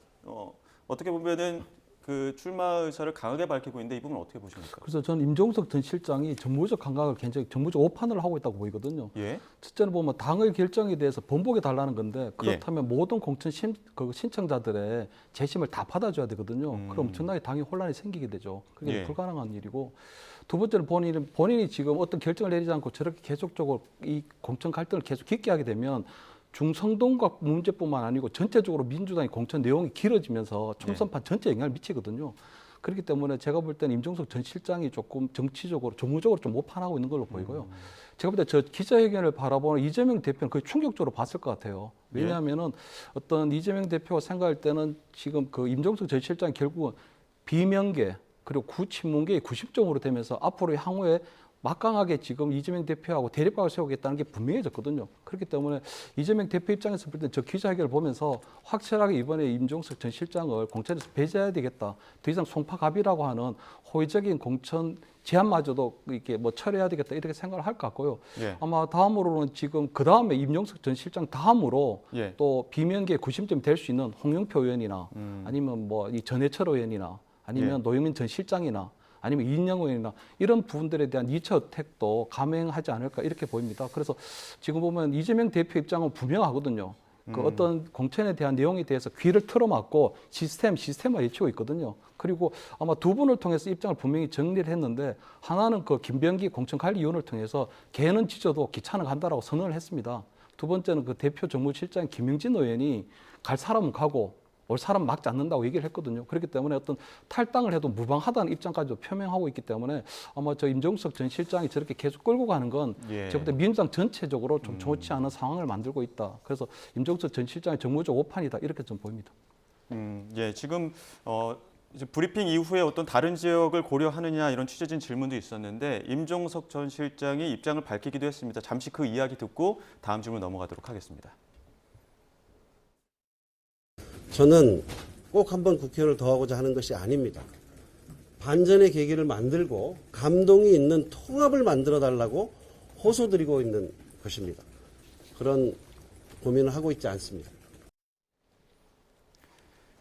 Speaker 5: 어떻게 보면은 그 출마 의사를 강하게 밝히고 있는데 이 부분 어떻게 보십니까?
Speaker 19: 그래서 저는 임종석 전 실장이 정무적 감각을 굉장히 정무적 오판을 하고 있다고 보이거든요.
Speaker 5: 예.
Speaker 19: 첫째는 보면 당의 결정에 대해서 번복해 달라는 건데 그렇다면 모든 공천 신청자들의 재심을 다 받아줘야 되거든요. 그럼 엄청나게 당이 혼란이 생기게 되죠. 그게 불가능한 일이고 두 번째는 본인이 지금 어떤 결정을 내리지 않고 저렇게 계속적으로 이 공천 갈등을 계속 깊게 하게 되면 중성동과 문제뿐만 아니고 전체적으로 민주당의 공천 내용이 길어지면서 총선판 전체에 영향을 미치거든요. 그렇기 때문에 제가 볼 때는 임종석 전 실장이 조금 정치적으로, 정무적으로 좀 오판하고 있는 걸로 보이고요. 제가 볼 때 저 기자회견을 바라보는 이재명 대표는 거의 충격적으로 봤을 것 같아요. 왜냐하면은 어떤 이재명 대표가 생각할 때는 지금 그 임종석 전 실장이 결국은 비명계 그리고 구친문계의 90점으로 되면서 앞으로 향후에 막강하게 지금 이재명 대표하고 대립각을 세우겠다는 게 분명해졌거든요. 그렇기 때문에 이재명 대표 입장에서 볼 때 저 기자회견을 보면서 확실하게 이번에 임종석 전 실장을 공천에서 배제해야 되겠다. 더 이상 송파갑이라고 하는 호의적인 공천 제안마저도 이렇게 뭐 철회해야 되겠다 이렇게 생각을 할 것 같고요. 아마 다음으로는 지금 그 다음에 임종석 전 실장 다음으로 또 비명계 90점이 될 수 있는 홍영표 의원이나 아니면 뭐 이 전해철 의원이나 아니면 노영민 전 실장이나 아니면 이인영 의원이나 이런 부분들에 대한 2차 어택도 감행하지 않을까 이렇게 보입니다. 그래서 지금 보면 이재명 대표 입장은 분명하거든요. 그 어떤 공천에 대한 내용에 대해서 귀를 틀어막고 시스템화 외치고 있거든요. 그리고 아마 두 분을 통해서 입장을 분명히 정리를 했는데 하나는 그 김병기 공천관리위원을 통해서 걔는 지져도 기차는 간다라고 선언을 했습니다. 두 번째는 그 대표 정무실장 김영진 의원이 갈 사람은 가고 올 사람 막지 않는다고 얘기를 했거든요. 그렇기 때문에 어떤 탈당을 해도 무방하다는 입장까지도 표명하고 있기 때문에 아마 저 임종석 전 실장이 저렇게 계속 끌고 가는 건 제가 볼 때 민주당 전체적으로 좀 좋지 않은 상황을 만들고 있다. 그래서 임종석 전 실장의 정무적 오판이다 이렇게 좀 보입니다.
Speaker 5: 예, 지금 이제 브리핑 이후에 어떤 다른 지역을 고려하느냐 이런 취재진 질문도 있었는데 임종석 전 실장이 입장을 밝히기도 했습니다. 잠시 그 이야기 듣고 다음 질문 넘어가도록 하겠습니다.
Speaker 8: 저는 꼭 한번 국회의원을 더 하고자 하는 것이 아닙니다. 반전의 계기를 만들고 감동이 있는 통합을 만들어 달라고 호소드리고 있는 것입니다. 그런 고민을 하고 있지 않습니다.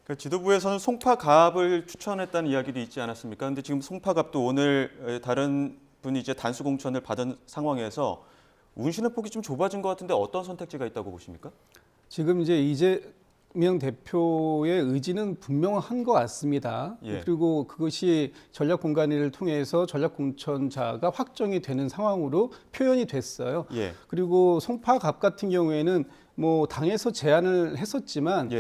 Speaker 5: 그러니까 지도부에서는 송파갑을 추천했다는 이야기도 있지 않았습니까? 근데 지금 송파갑도 오늘 다른 분이 이제 단수 공천을 받은 상황에서 운신의 폭이 좀 좁아진 것 같은데 어떤 선택지가 있다고 보십니까?
Speaker 18: 지금 이제 이재명 대표의 의지는 분명한 것 같습니다. 그리고 그것이 전략공관위를 통해서 전략공천자가 확정이 되는 상황으로 표현이 됐어요. 그리고 송파갑 같은 경우에는 뭐 당에서 제안을 했었지만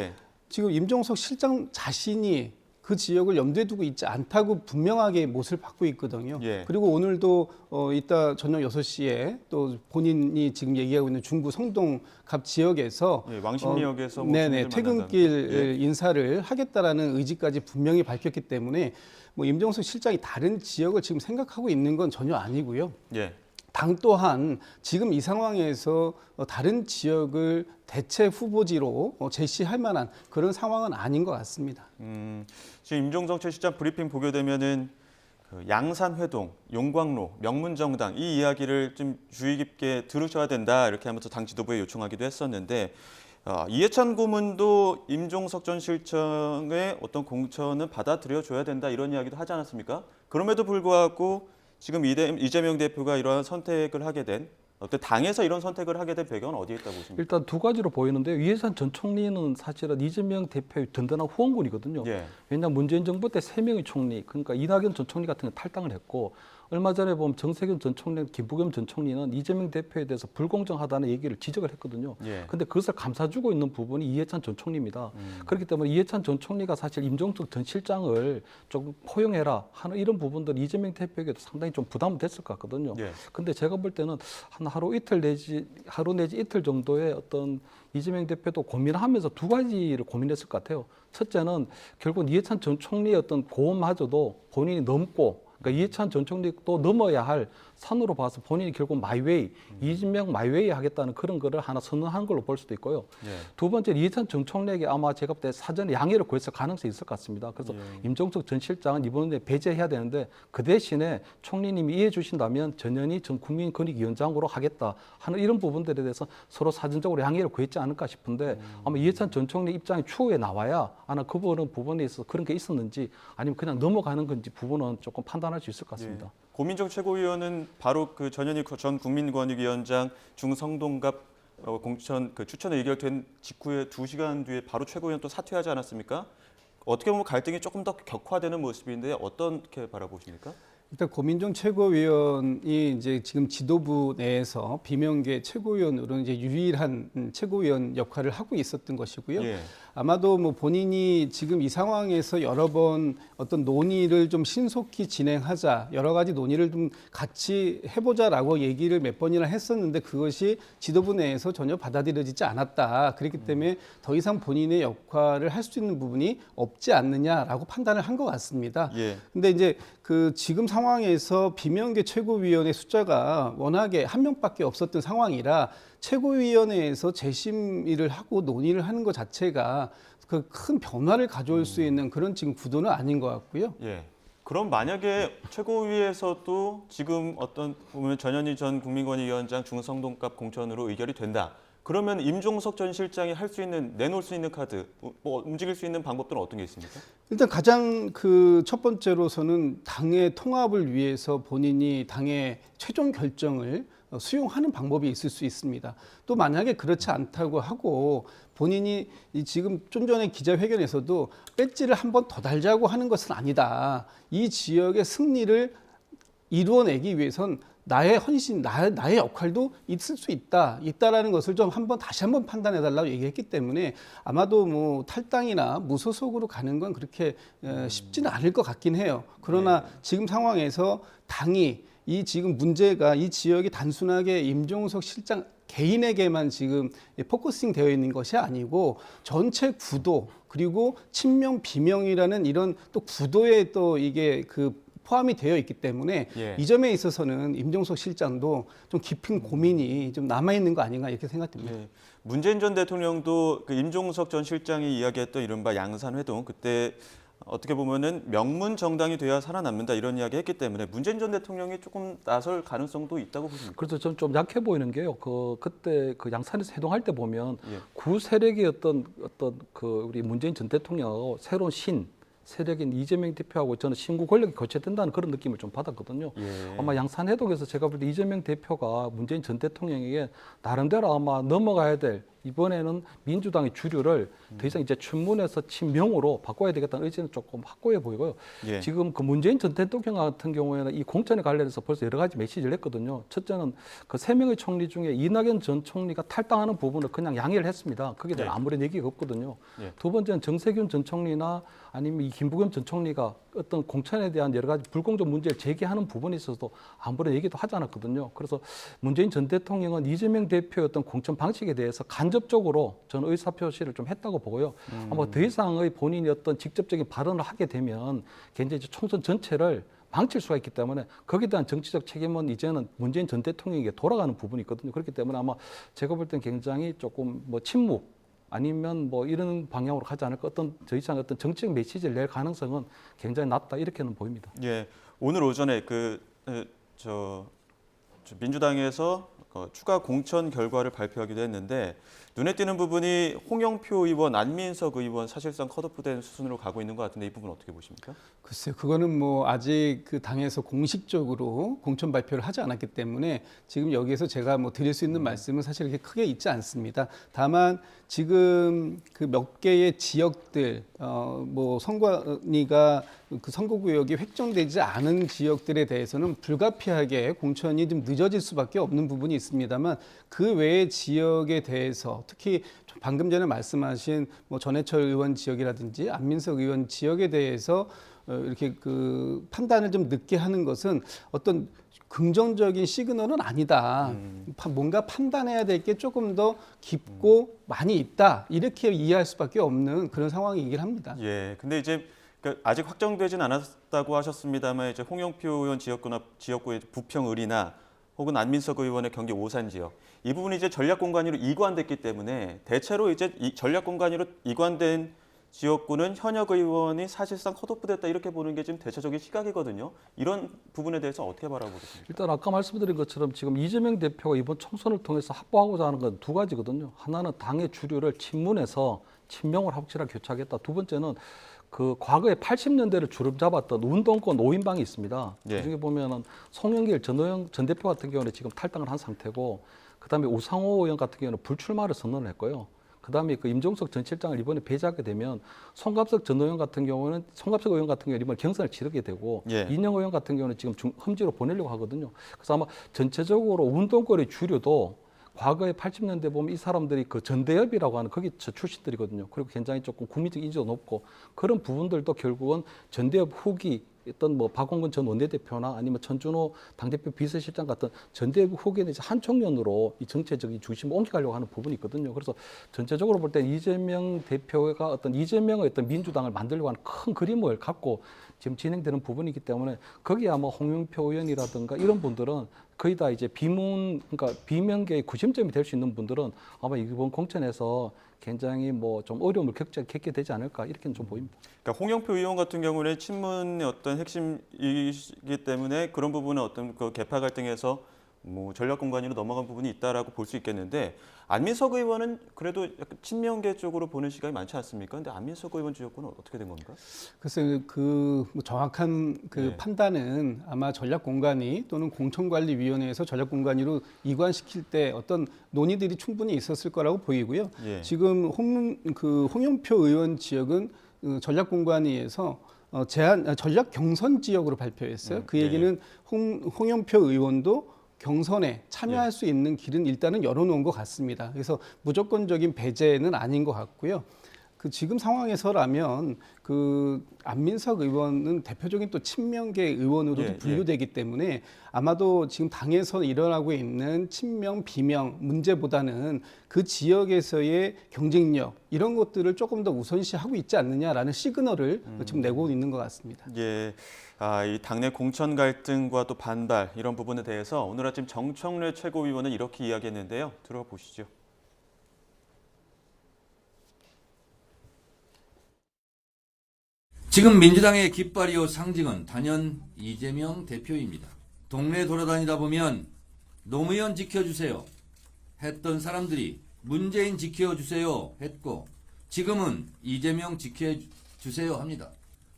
Speaker 18: 지금 임종석 실장 자신이 그 지역을 염두에 두고 있지 않다고 분명하게 못을 받고 있거든요. 그리고 오늘도 이따 저녁 6시에 또 본인이 지금 얘기하고 있는 중구 성동갑 지역에서
Speaker 5: 왕십리역에서
Speaker 18: 퇴근길 인사를 하겠다라는 의지까지 분명히 밝혔기 때문에 뭐 임종석 실장이 다른 지역을 지금 생각하고 있는 건 전혀 아니고요. 당 또한 지금 이 상황에서 다른 지역을 대체 후보지로 제시할 만한 그런 상황은 아닌 것 같습니다.
Speaker 5: 지금 임종석 전 실장 브리핑 보게 되면은 그 양산회동, 용광로, 명문정당 이 이야기를 좀 주의 깊게 들으셔야 된다 이렇게 하면서 당 지도부에 요청하기도 했었는데 이해찬 고문도 임종석 전 실장의 어떤 공천은 받아들여줘야 된다 이런 이야기도 하지 않았습니까? 그럼에도 불구하고 지금 이재명 대표가 이러한 선택을 하게 된 어떤 당에서 이런 선택을 하게 된 배경은 어디에 있다고 보십니까?
Speaker 19: 일단 두 가지로 보이는데요. 이해찬 전 총리는 사실은 이재명 대표의 든든한 후원군이거든요. 왜냐하면 문재인 정부 때 3명의 총리, 그러니까 이낙연 전 총리 같은 게 탈당을 했고 얼마 전에 보면 정세균 전 총리, 김부겸 전 총리는 이재명 대표에 대해서 불공정하다는 얘기를 지적을 했거든요. 그런데 그것을 감싸주고 있는 부분이 이해찬 전 총리입니다. 그렇기 때문에 이해찬 전 총리가 사실 임종석 전 실장을 조금 포용해라 하는 이런 부분들 이재명 대표에게도 상당히 좀 부담이 됐을 것 같거든요. 그런데 제가 볼 때는 한 하루 내지 이틀 정도의 어떤 이재명 대표도 고민하면서 두 가지를 고민했을 것 같아요. 첫째는 결국 이해찬 전 총리의 어떤 고음마저도 본인이 넘고 그러니까 이해찬 전 총리도 넘어야 할 산으로 봐서 본인이 결국 마이웨이, 이재명 마이웨이 하겠다는 그런 거를 하나 선언한 걸로 볼 수도 있고요.
Speaker 5: 예.
Speaker 19: 두 번째 이해찬 전 총리에게 아마 제가 볼 때 사전에 양해를 구했을 가능성이 있을 것 같습니다. 그래서 임종석 전 실장은 이번에 배제해야 되는데 그 대신에 총리님이 이해해 주신다면 전현희 전 국민권익위원장으로 하겠다 하는 이런 부분들에 대해서 서로 사전적으로 양해를 구했지 않을까 싶은데 아마 이해찬 전 총리 입장이 추후에 나와야 아마 그 부분에 있어서 그런 게 있었는지 아니면 그냥 넘어가는 건지 부분은 조금 판단할 수 있을 것 같습니다.
Speaker 5: 고민정 최고위원은 바로 그 전현희 전 국민권익위원장 중성동갑 공천 그 추천이 의결된 직후에 2시간 뒤에 바로 최고위원 또 사퇴하지 않았습니까? 어떻게 보면 갈등이 조금 더 격화되는 모습인데 어떻게 바라보십니까?
Speaker 18: 일단 고민정 최고위원이 이제 지금 지도부 내에서 비명계 최고위원으로 이제 유일한 최고위원 역할을 하고 있었던 것이고요.
Speaker 5: 예.
Speaker 18: 아마도 뭐 본인이 지금 이 상황에서 여러 번 어떤 논의를 좀 신속히 진행하자, 여러 가지 논의를 좀 같이 해보자라고 얘기를 몇 번이나 했었는데 그것이 지도부 내에서 전혀 받아들여지지 않았다. 그렇기 때문에 더 이상 본인의 역할을 할 수 있는 부분이 없지 않느냐라고 판단을 한 것 같습니다.
Speaker 5: 예.
Speaker 18: 근데 이제 그 지금 상황에서 비명계 최고위원의 숫자가 워낙에 한 명밖에 없었던 상황이라 최고위원회에서 재심의를 하고 논의를 하는 것 자체가 그 큰 변화를 가져올 수 있는 그런 지금 구도는 아닌 것 같고요.
Speaker 5: 예. 그럼 만약에 최고위에서도 지금 어떤 보면 전현희 전 국민권익위원장 중성동갑 공천으로 의결이 된다. 그러면 임종석 전 실장이 할 수 있는 내놓을 수 있는 카드, 뭐 움직일 수 있는 방법들은 어떤 게 있습니까?
Speaker 18: 일단 가장 그 첫 번째로서는 당의 통합을 위해서 본인이 당의 최종 결정을 수용하는 방법이 있을 수 있습니다. 또 만약에 그렇지 않다고 하고 본인이 지금 좀 전에 기자회견에서도 배지를 한 번 더 달자고 하는 것은 아니다. 이 지역의 승리를 이루어내기 위해선 나의 헌신, 나의 역할도 있을 수 있다라는 것을 좀 다시 한번 판단해달라고 얘기했기 때문에 아마도 뭐 탈당이나 무소속으로 가는 건 그렇게 쉽지는 않을 것 같긴 해요. 그러나 지금 상황에서 당이 이 지금 문제가 이 지역이 단순하게 임종석 실장 개인에게만 지금 포커싱 되어 있는 것이 아니고 전체 구도 그리고 친명 비명이라는 이런 또 구도에 또 이게 그 포함이 되어 있기 때문에 이 점에 있어서는 임종석 실장도 좀 깊은 고민이 좀 남아있는 거 아닌가 이렇게 생각됩니다.
Speaker 5: 예. 문재인 전 대통령도 그 임종석 전 실장이 이야기했던 이른바 양산회동 그때 어떻게 보면은 명문 정당이 돼야 살아남는다 이런 이야기 했기 때문에 문재인 전 대통령이 조금 나설 가능성도 있다고 보십니까?
Speaker 19: 그래서 저는 좀 약해 보이는 게요. 그때 그 양산에서 해동할 때 보면 구 세력의 어떤 그 우리 문재인 전 대통령하고 새로운 세력인 이재명 대표하고 저는 신구 권력이 교체된다는 그런 느낌을 좀 받았거든요. 아마 양산 해독에서 제가 볼 때 이재명 대표가 문재인 전 대통령에게 나름대로 아마 넘어가야 될 이번에는 민주당의 주류를 더 이상 이제 친문에서 친명으로 바꿔야 되겠다는 의지는 조금 확고해 보이고요. 지금 그 문재인 전 대통령 같은 경우에는 이 공천에 관련해서 벌써 여러 가지 메시지를 냈거든요. 첫째는 그 3명의 총리 중에 이낙연 전 총리가 탈당하는 부분을 그냥 양해를 했습니다. 거기에 대해 아무런 얘기가 없거든요. 두 번째는 정세균 전 총리나 아니면 이 김부겸 전 총리가 어떤 공천에 대한 여러 가지 불공정 문제를 제기하는 부분에 있어서도 아무런 얘기도 하지 않았거든요. 그래서 문재인 전 대통령은 이재명 대표의 어떤 공천 방식에 대해서 간접적으로 저는 의사표시를 좀 했다고 보고요. 아마 더 이상의 본인이 어떤 직접적인 발언을 하게 되면 굉장히 이제 총선 전체를 망칠 수가 있기 때문에 거기에 대한 정치적 책임은 이제는 문재인 전 대통령에게 돌아가는 부분이 있거든요. 그렇기 때문에 아마 제가 볼 땐 굉장히 조금 뭐 침묵 아니면 뭐 이런 방향으로 가지 않을까 더 이상 어떤 정치적 메시지를 낼 가능성은 굉장히 낮다 이렇게는 보입니다.
Speaker 5: 예, 오늘 오전에 민주당에서 추가 공천 결과를 발표하기도 했는데 눈에 띄는 부분이 홍영표 의원, 안민석 의원 사실상 컷오프된 수순으로 가고 있는 것 같은데 이 부분 어떻게 보십니까?
Speaker 18: 글쎄요, 그거는 뭐 아직 그 당에서 공식적으로 공천 발표를 하지 않았기 때문에 지금 여기에서 제가 뭐 드릴 수 있는 말씀은 사실 그렇게 크게 있지 않습니다. 다만 지금 그 몇 개의 지역들, 뭐 선관위가 그 선거구역이 획정되지 않은 지역들에 대해서는 불가피하게 공천이 좀 늦어질 수밖에 없는 부분이 있습니다만 그 외의 지역에 대해서 특히 방금 전에 말씀하신 뭐 전해철 의원 지역이라든지 안민석 의원 지역에 대해서 이렇게 그 판단을 좀 늦게 하는 것은 어떤 긍정적인 시그널은 아니다. 뭔가 판단해야 될 게 조금 더 깊고 많이 있다. 이렇게 이해할 수밖에 없는 그런 상황이긴 합니다.
Speaker 5: 예, 근데 이제 그러니까 아직 확정되진 않았다고 하셨습니다만 이제 홍영표 의원 지역구의 부평을이나 혹은 안민석 의원의 경기 오산 지역 이 부분이 이제 전략 공간으로 이관됐기 때문에 대체로 이제 이 전략 공간으로 이관된 지역구는 현역 의원이 사실상 컷오프됐다 이렇게 보는 게 지금 대체적인 시각이거든요. 이런 부분에 대해서 어떻게 바라보겠습니까?
Speaker 19: 일단 아까 말씀드린 것처럼 지금 이재명 대표가 이번 총선을 통해서 확보하고자 하는 건 두 가지거든요. 하나는 당의 주류를 친문에서 친명을 확실하게 교체하겠다. 두 번째는 그 과거에 80년대를 주름 잡았던 운동권 5인방이 있습니다.
Speaker 5: 예.
Speaker 19: 그중에 보면은 송영길 전 대표 같은 경우는 지금 탈당을 한 상태고, 그다음에 우상호 의원 같은 경우는 불출마를 선언을 했고요. 그다음에 그 임종석 전 실장을 이번에 배제하게 되면 송갑석 의원 같은 경우는 이번에 경선을 치르게 되고,
Speaker 5: 예.
Speaker 19: 이인영 의원 같은 경우는 지금 험지로 보내려고 하거든요. 그래서 아마 전체적으로 운동권의 주류도 과거에 80년대 보면 이 사람들이 그 전대협이라고 하는 거기 출신들이거든요. 그리고 굉장히 조금 국민적 인지도 높고 그런 부분들도 결국은 전대협 후기 어떤 뭐 박홍근 전 원내대표나 아니면 천준호 당대표 비서실장 같은 전대협 후기는 이제 한 청년으로 이 정체적인 중심을 옮겨가려고 하는 부분이 있거든요. 그래서 전체적으로 볼 때 이재명 대표가 어떤 이재명의 어떤 민주당을 만들려고 하는 큰 그림을 갖고 지금 진행되는 부분이기 때문에 거기에 아마 홍영표 의원이라든가 이런 분들은 거의 다 이제 그러니까 비명계의 구심점이 될 수 있는 분들은 아마 이번 공천에서 굉장히 뭐 좀 어려움을 겪게 되지 않을까 이렇게는 좀 보입니다.
Speaker 5: 그러니까 홍영표 의원 같은 경우는 친문의 어떤 핵심이기 때문에 그런 부분은 어떤 그 계파 갈등에서 뭐 전략 공간으로 넘어간 부분이 있다라고 볼 수 있겠는데, 안민석 의원은 그래도 약간 친명계 쪽으로 보는 시각이 많지 않습니까? 근데 안민석 의원 지역구는 어떻게 된 겁니까?
Speaker 18: 글쎄 그 정확한 그 판단은 아마 전략공관위 또는 공천관리위원회에서 전략공관위로 이관시킬 때 어떤 논의들이 충분히 있었을 거라고 보이고요.
Speaker 5: 예.
Speaker 18: 지금 홍영표 의원 지역은 전략공관위에서 전략 경선 지역으로 발표했어요. 그 얘기는 홍영표 의원도 경선에 참여할 수 있는 길은 일단은 열어놓은 것 같습니다. 그래서 무조건적인 배제는 아닌 것 같고요. 그 지금 상황에서라면 그 안민석 의원은 대표적인 또 친명계 의원으로도 분류되기 때문에 아마도 지금 당에서 일어나고 있는 친명, 비명 문제보다는 그 지역에서의 경쟁력 이런 것들을 조금 더 우선시하고 있지 않느냐라는 시그널을 지금 내고 있는 것 같습니다.
Speaker 5: 예. 이 당내 공천 갈등과 또 반발 이런 부분에 대해서 오늘 아침 정청래 최고위원은 이렇게 이야기했는데요. 들어보시죠.
Speaker 20: 지금 민주당의 깃발이요 상징은 단연 이재명 대표입니다. 동네 돌아다니다 보면 노무현 지켜주세요 했던 사람들이 문재인 지켜주세요 했고, 지금은 이재명 지켜주세요 합니다.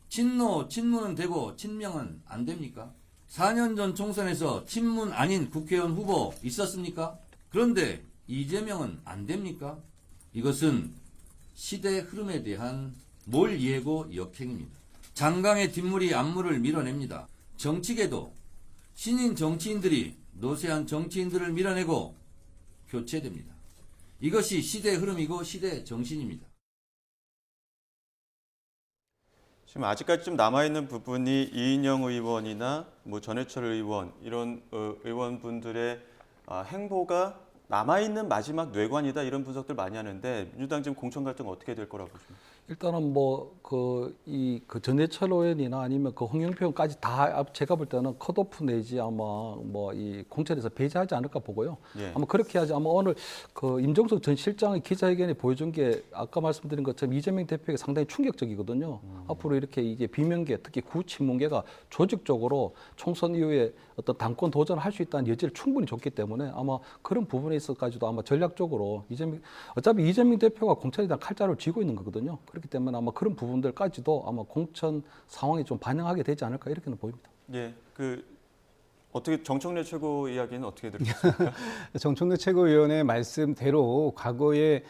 Speaker 20: 친문은 되고 친명은 안 됩니까? 4년 전 총선에서 친문 아닌 국회의원 후보 있었습니까? 그런데 이재명은 안 됩니까? 이것은 시대 흐름에 대한 몰예고 역행입니다. 장강의 뒷물이 앞물을 밀어냅니다. 정치계도 신인 정치인들이 노쇠한 정치인들을 밀어내고 교체됩니다. 이것이 시대 흐름이고 시대 정신입니다.
Speaker 5: 지금 아직까지 좀 남아있는 부분이 이인영 의원이나 뭐 전해철 의원 이런 의원분들의 행보가 남아있는 마지막 뇌관이다 이런 분석들 많이 하는데, 민주당 지금 공천 갈등 어떻게 될 거라고 보십니까?
Speaker 19: 일단은 뭐 그 전해철 의원이나 아니면 그 홍영표 의원까지 다 제가 볼 때는 컷오프 내지 아마 뭐 이 공천에서 배제하지 않을까 보고요.
Speaker 5: 예.
Speaker 19: 아마 그렇게 하지. 아마 오늘 그 임종석 전 실장의 기자회견에 보여준 게 아까 말씀드린 것처럼 이재명 대표에게 상당히 충격적이거든요. 앞으로 이렇게 이게 비명계 특히 구친문계가 조직적으로 총선 이후에 어떤 당권 도전을 할 수 있다는 여지를 충분히 줬기 때문에 아마 그런 부분에 있어가지고 아마 전략적으로 어차피 이재명 대표가 공천에 대한 칼자루를 쥐고 있는 거거든요. 그렇기 때문에 아마 그런 부분들까지도 아마 공천 상황에 좀 반영하게 되지 않을까 이렇게는 보입니다.
Speaker 5: 예, 어떻게 정청래 최고 이야기는 어떻게 들으셨습니까?
Speaker 18: 정청래 최고위원의 말씀대로 과거에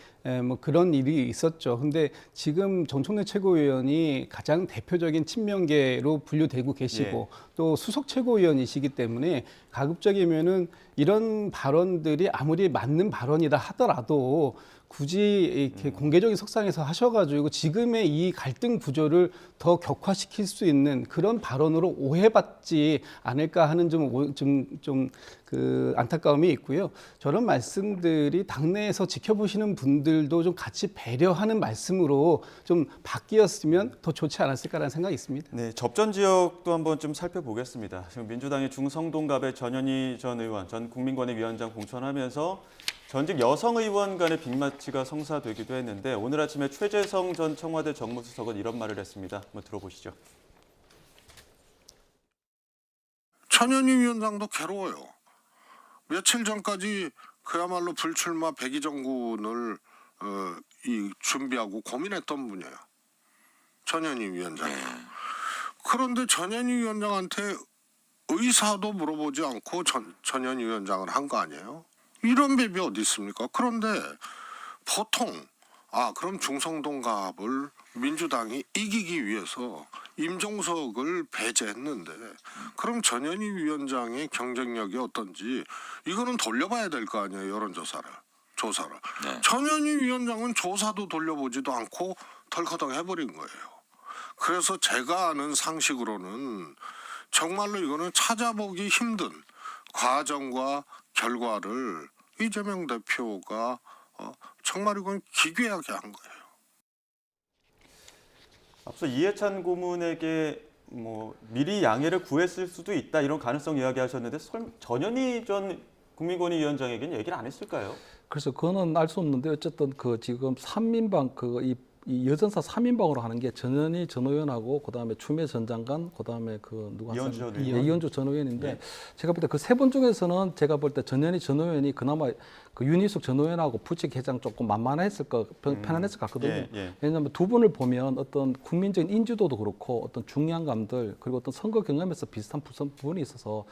Speaker 18: 뭐 그런 일이 있었죠. 근데 지금 정청래 최고위원이 가장 대표적인 친명계로 분류되고 계시고 또 수석 최고위원이시기 때문에 가급적이면은 이런 발언들이 아무리 맞는 발언이다 하더라도 굳이 이렇게 공개적인 석상에서 하셔가지고 지금의 이 갈등 구조를 더 격화시킬 수 있는 그런 발언으로 오해받지 않을까 하는 좀 그 안타까움이 있고요. 저런 말씀들이 당내에서 지켜보시는 분들도 좀 같이 배려하는 말씀으로 좀 바뀌었으면 더 좋지 않았을까라는 생각이 있습니다.
Speaker 5: 네, 접전 지역도 한번 좀 살펴보겠습니다. 지금 민주당의 중성동갑의 전현희 전 의원, 전 국민권익위원장 공천하면서 전직 여성 의원 간의 빅매치가 성사되기도 했는데 오늘 아침에 최재성 전 청와대 정무수석은 이런 말을 했습니다. 한번 들어보시죠.
Speaker 21: 전현희 위원장도 괴로워요. 며칠 전까지 그야말로 불출마 백의정군을 준비하고 고민했던 분이에요. 전현희 위원장이. 그런데 전현희 위원장한테 의사도 물어보지 않고 전현희 위원장을 한 거 아니에요? 이런 법이 어디 있습니까? 그런데 보통 그럼 중성동갑을 민주당이 이기기 위해서 임종석을 배제했는데 그럼 전현희 위원장의 경쟁력이 어떤지 이거는 돌려봐야 될 거 아니에요, 여론조사를. 네. 전현희 위원장은 조사도 돌려보지도 않고 덜커덩 해버린 거예요. 그래서 제가 아는 상식으로는 정말로 이거는 찾아보기 힘든 과정과 결과를 이재명 대표가 정말 이건 기괴하게 한 거예요.
Speaker 5: 앞서 이해찬 고문에게 미리 양해를 구했을 수도 있다 이런 가능성 이야기하셨는데 전현희 전 국민권익위원장에게는 얘기를 안 했을까요?
Speaker 19: 그래서 그거는 알 수 없는데 어쨌든 그 지금 3인방 이 여전사 3인방으로 하는 게 전현희 전 의원하고 그다음에 추미애 전 장관, 그다음에 그 누가 이현주 전 의원인데 네. 제가 볼 때 그 세 분 중에서는 제가 볼 때 전현희 전 의원이 그나마 그 윤희숙 전 의원하고 부책 회장 조금 만만했을 편안했을 것 같거든요. 왜냐하면 두 분을 보면 어떤 국민적인 인지도도 그렇고 어떤 중량감들 그리고 어떤 선거 경험에서 비슷한 부분이 있어서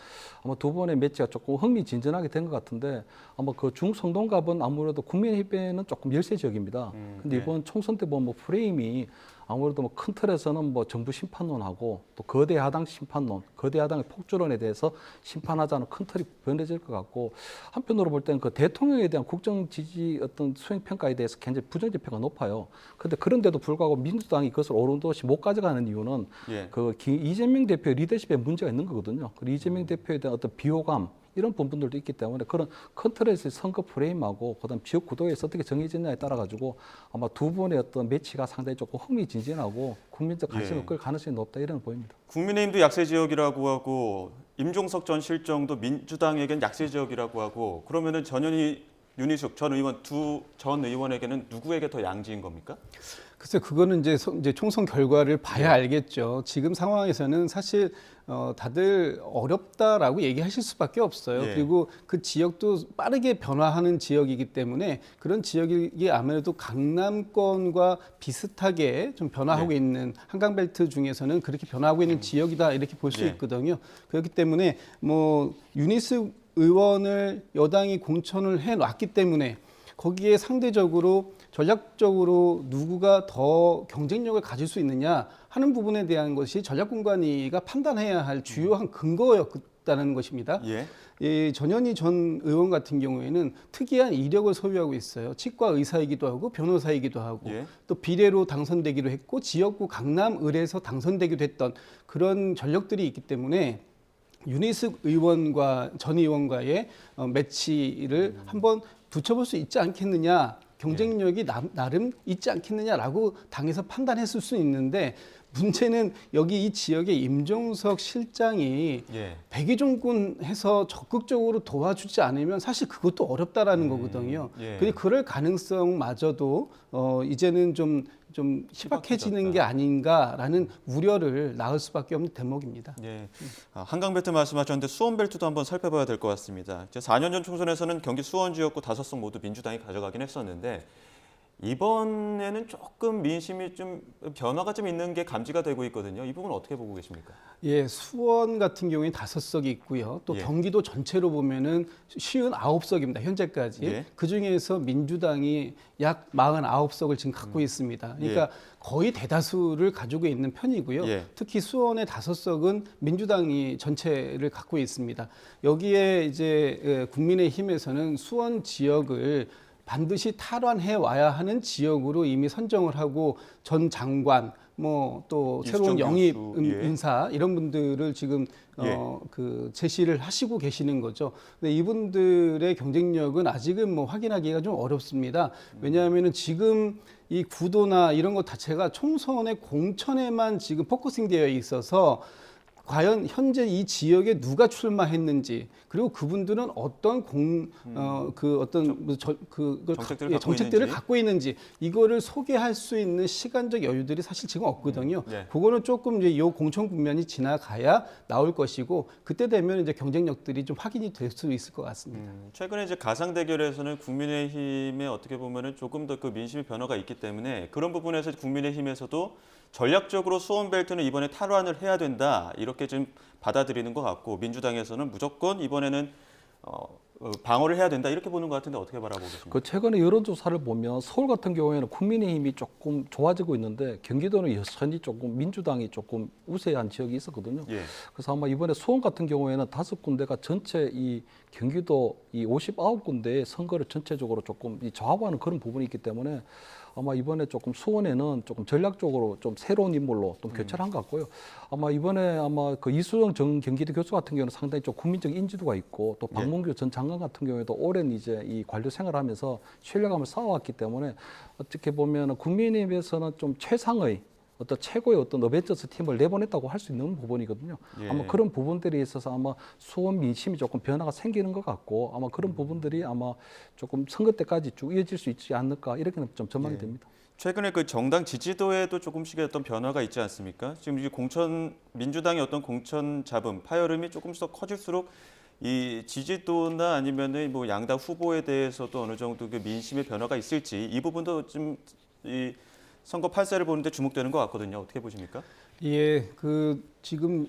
Speaker 19: 아마 두 분의 매치가 조금 흥미진진하게 된 것 같은데 아마 그 중성동갑은 아무래도 국민의힘에는 조금 열세 지역입니다. 근데 이번 총선 때 보면 프레임이 아무래도 큰 틀에서는 정부 심판론하고 또 거대 야당 심판론, 거대 야당의 폭주론에 대해서 심판하자는 큰 틀이 변해질 것 같고 한편으로 볼 때는 그 대통령에 대한 국정 지지 어떤 수행 평가에 대해서 굉장히 부정지표가 높아요. 그런데 그런데도 불구하고 민주당이 그것을 오른도시 못 가져가는 이유는 그 이재명 대표의 리더십에 문제가 있는 거거든요. 그 이재명 대표에 대한 어떤 비호감 이런 부분들도 있기 때문에 그런 큰 틀에서 선거 프레임하고 그다음 지역 구도에서 어떻게 정해지느냐에 따라 가지고 아마 두 분의 어떤 매치가 상당히 조금 흥미진진하고 국민적 관심을 끌 가능성이 높다 이런 보입니다.
Speaker 5: 국민의힘도 약세 지역이라고 하고 임종석 전 실정도 민주당에겐 약세 지역이라고 하고 그러면은 전현희 윤희숙 전 의원 두 전 의원에게는 누구에게 더 양지인 겁니까?
Speaker 18: 글쎄 그거는 이제 총선 결과를 봐야 알겠죠. 지금 상황에서는 사실 다들 어렵다라고 얘기하실 수밖에 없어요. 그리고 그 지역도 빠르게 변화하는 지역이기 때문에 그런 지역이 아무래도 강남권과 비슷하게 좀 변화하고 있는 한강벨트 중에서는 그렇게 변화하고 있는 지역이다 이렇게 볼 수 있거든요. 그렇기 때문에 윤희숙 의원을 여당이 공천을 해놨기 때문에 거기에 상대적으로 전략적으로 누구가 더 경쟁력을 가질 수 있느냐 하는 부분에 대한 것이 전략공관위가 판단해야 할 주요한 근거였다는 것입니다. 이 전현희 전 의원 같은 경우에는 특이한 이력을 소유하고 있어요. 치과 의사이기도 하고 변호사이기도 하고 또 비례로 당선되기도 했고 지역구 강남을에서 당선되기도 했던 그런 전력들이 있기 때문에 윤희숙 의원과 전 의원과의 매치를 한번 붙여볼 수 있지 않겠느냐, 경쟁력이 나름 있지 않겠느냐라고 당에서 판단했을 수 있는데 문제는 여기 이 지역의 임종석 실장이 백의종군 해서 적극적으로 도와주지 않으면 사실 그것도 어렵다라는 거거든요. 근데 그럴 가능성마저도 이제는 좀 희박해지는 게 아닌가라는 우려를 낳을 수밖에 없는 대목입니다.
Speaker 5: 한강벨트 말씀하셨는데 수원벨트도 한번 살펴봐야 될 것 같습니다. 4년 전 총선에서는 경기 수원 지역구 5석 모두 민주당이 가져가긴 했었는데 이번에는 조금 민심이 좀 변화가 좀 있는 게 감지가 되고 있거든요. 이 부분 어떻게 보고 계십니까?
Speaker 18: 수원 같은 경우에 5석이 있고요. 또 경기도 전체로 보면은 59석입니다. 현재까지. 그 중에서 민주당이 약 49석을 지금 갖고 있습니다. 그러니까 거의 대다수를 가지고 있는 편이고요. 특히 수원의 5석은 민주당이 전체를 갖고 있습니다. 여기에 이제 국민의힘에서는 수원 지역을 반드시 탈환해 와야 하는 지역으로 이미 선정을 하고 전 장관 뭐 또 새로운 영입 인사 이런 분들을 지금 그 제시를 하시고 계시는 거죠. 근데 이분들의 경쟁력은 아직은 뭐 확인하기가 좀 어렵습니다. 왜냐하면은 지금 이 구도나 이런 것 자체가 총선의 공천에만 지금 포커싱 되어 있어서 과연 현재 이 지역에 누가 출마했는지 그리고 그분들은 어떤 정책들을 갖고 있는지 이거를 소개할 수 있는 시간적 여유들이 사실 지금 없거든요. 그거는 조금 이제 이 공천 국면이 지나가야 나올 것이고 그때 되면 이제 경쟁력들이 좀 확인이 될 수 있을 것 같습니다.
Speaker 5: 최근에 이제 가상 대결에서는 국민의힘에 어떻게 보면은 조금 더 그 민심의 변화가 있기 때문에 그런 부분에서 국민의힘에서도 전략적으로 수원벨트는 이번에 탈환을 해야 된다 이렇게 좀 받아들이는 것 같고 민주당에서는 무조건 이번에는 방어를 해야 된다 이렇게 보는 것 같은데 어떻게 바라보고 계십니까?
Speaker 19: 그 최근에 여론조사를 보면 서울 같은 경우에는 국민의힘이 조금 좋아지고 있는데 경기도는 여전히 조금 민주당이 조금 우세한 지역이 있었거든요. 그래서 아마 이번에 수원 같은 경우에는 5군데가 전체 이 경기도 이 59군데의 선거를 전체적으로 조금 좌우하는 그런 부분이 있기 때문에 아마 이번에 조금 수원에는 조금 전략적으로 좀 새로운 인물로 좀 교체를 한 것 같고요. 아마 이번에 아마 그 이수정 전 경기도 교수 같은 경우는 상당히 좀 국민적 인지도가 있고 또 박문규 전 장관 같은 경우에도 오랜 이제 이 관료 생활하면서 신뢰감을 쌓아왔기 때문에 어떻게 보면 국민의힘에서는 좀 최상의 어떤 최고의 어떤 어벤져스 팀을 내보냈다고 할 수 있는 부분이거든요. 아마 그런 부분들이 있어서 아마 수원 민심이 조금 변화가 생기는 것 같고 아마 그런 부분들이 아마 조금 선거 때까지 쭉 이어질 수 있지 않을까 이렇게 좀 전망이 됩니다.
Speaker 5: 최근에 그 정당 지지도에도 조금씩의 어떤 변화가 있지 않습니까? 지금 이제 민주당의 어떤 공천 잡음, 파열음이 조금씩 더 커질수록 이 지지도나 아니면은 뭐 양당 후보에 대해서도 어느 정도 그 민심의 변화가 있을지 이 부분도 좀 이 선거 팔세를 보는데 주목되는 것 같거든요. 어떻게 보십니까?
Speaker 18: 예, 지금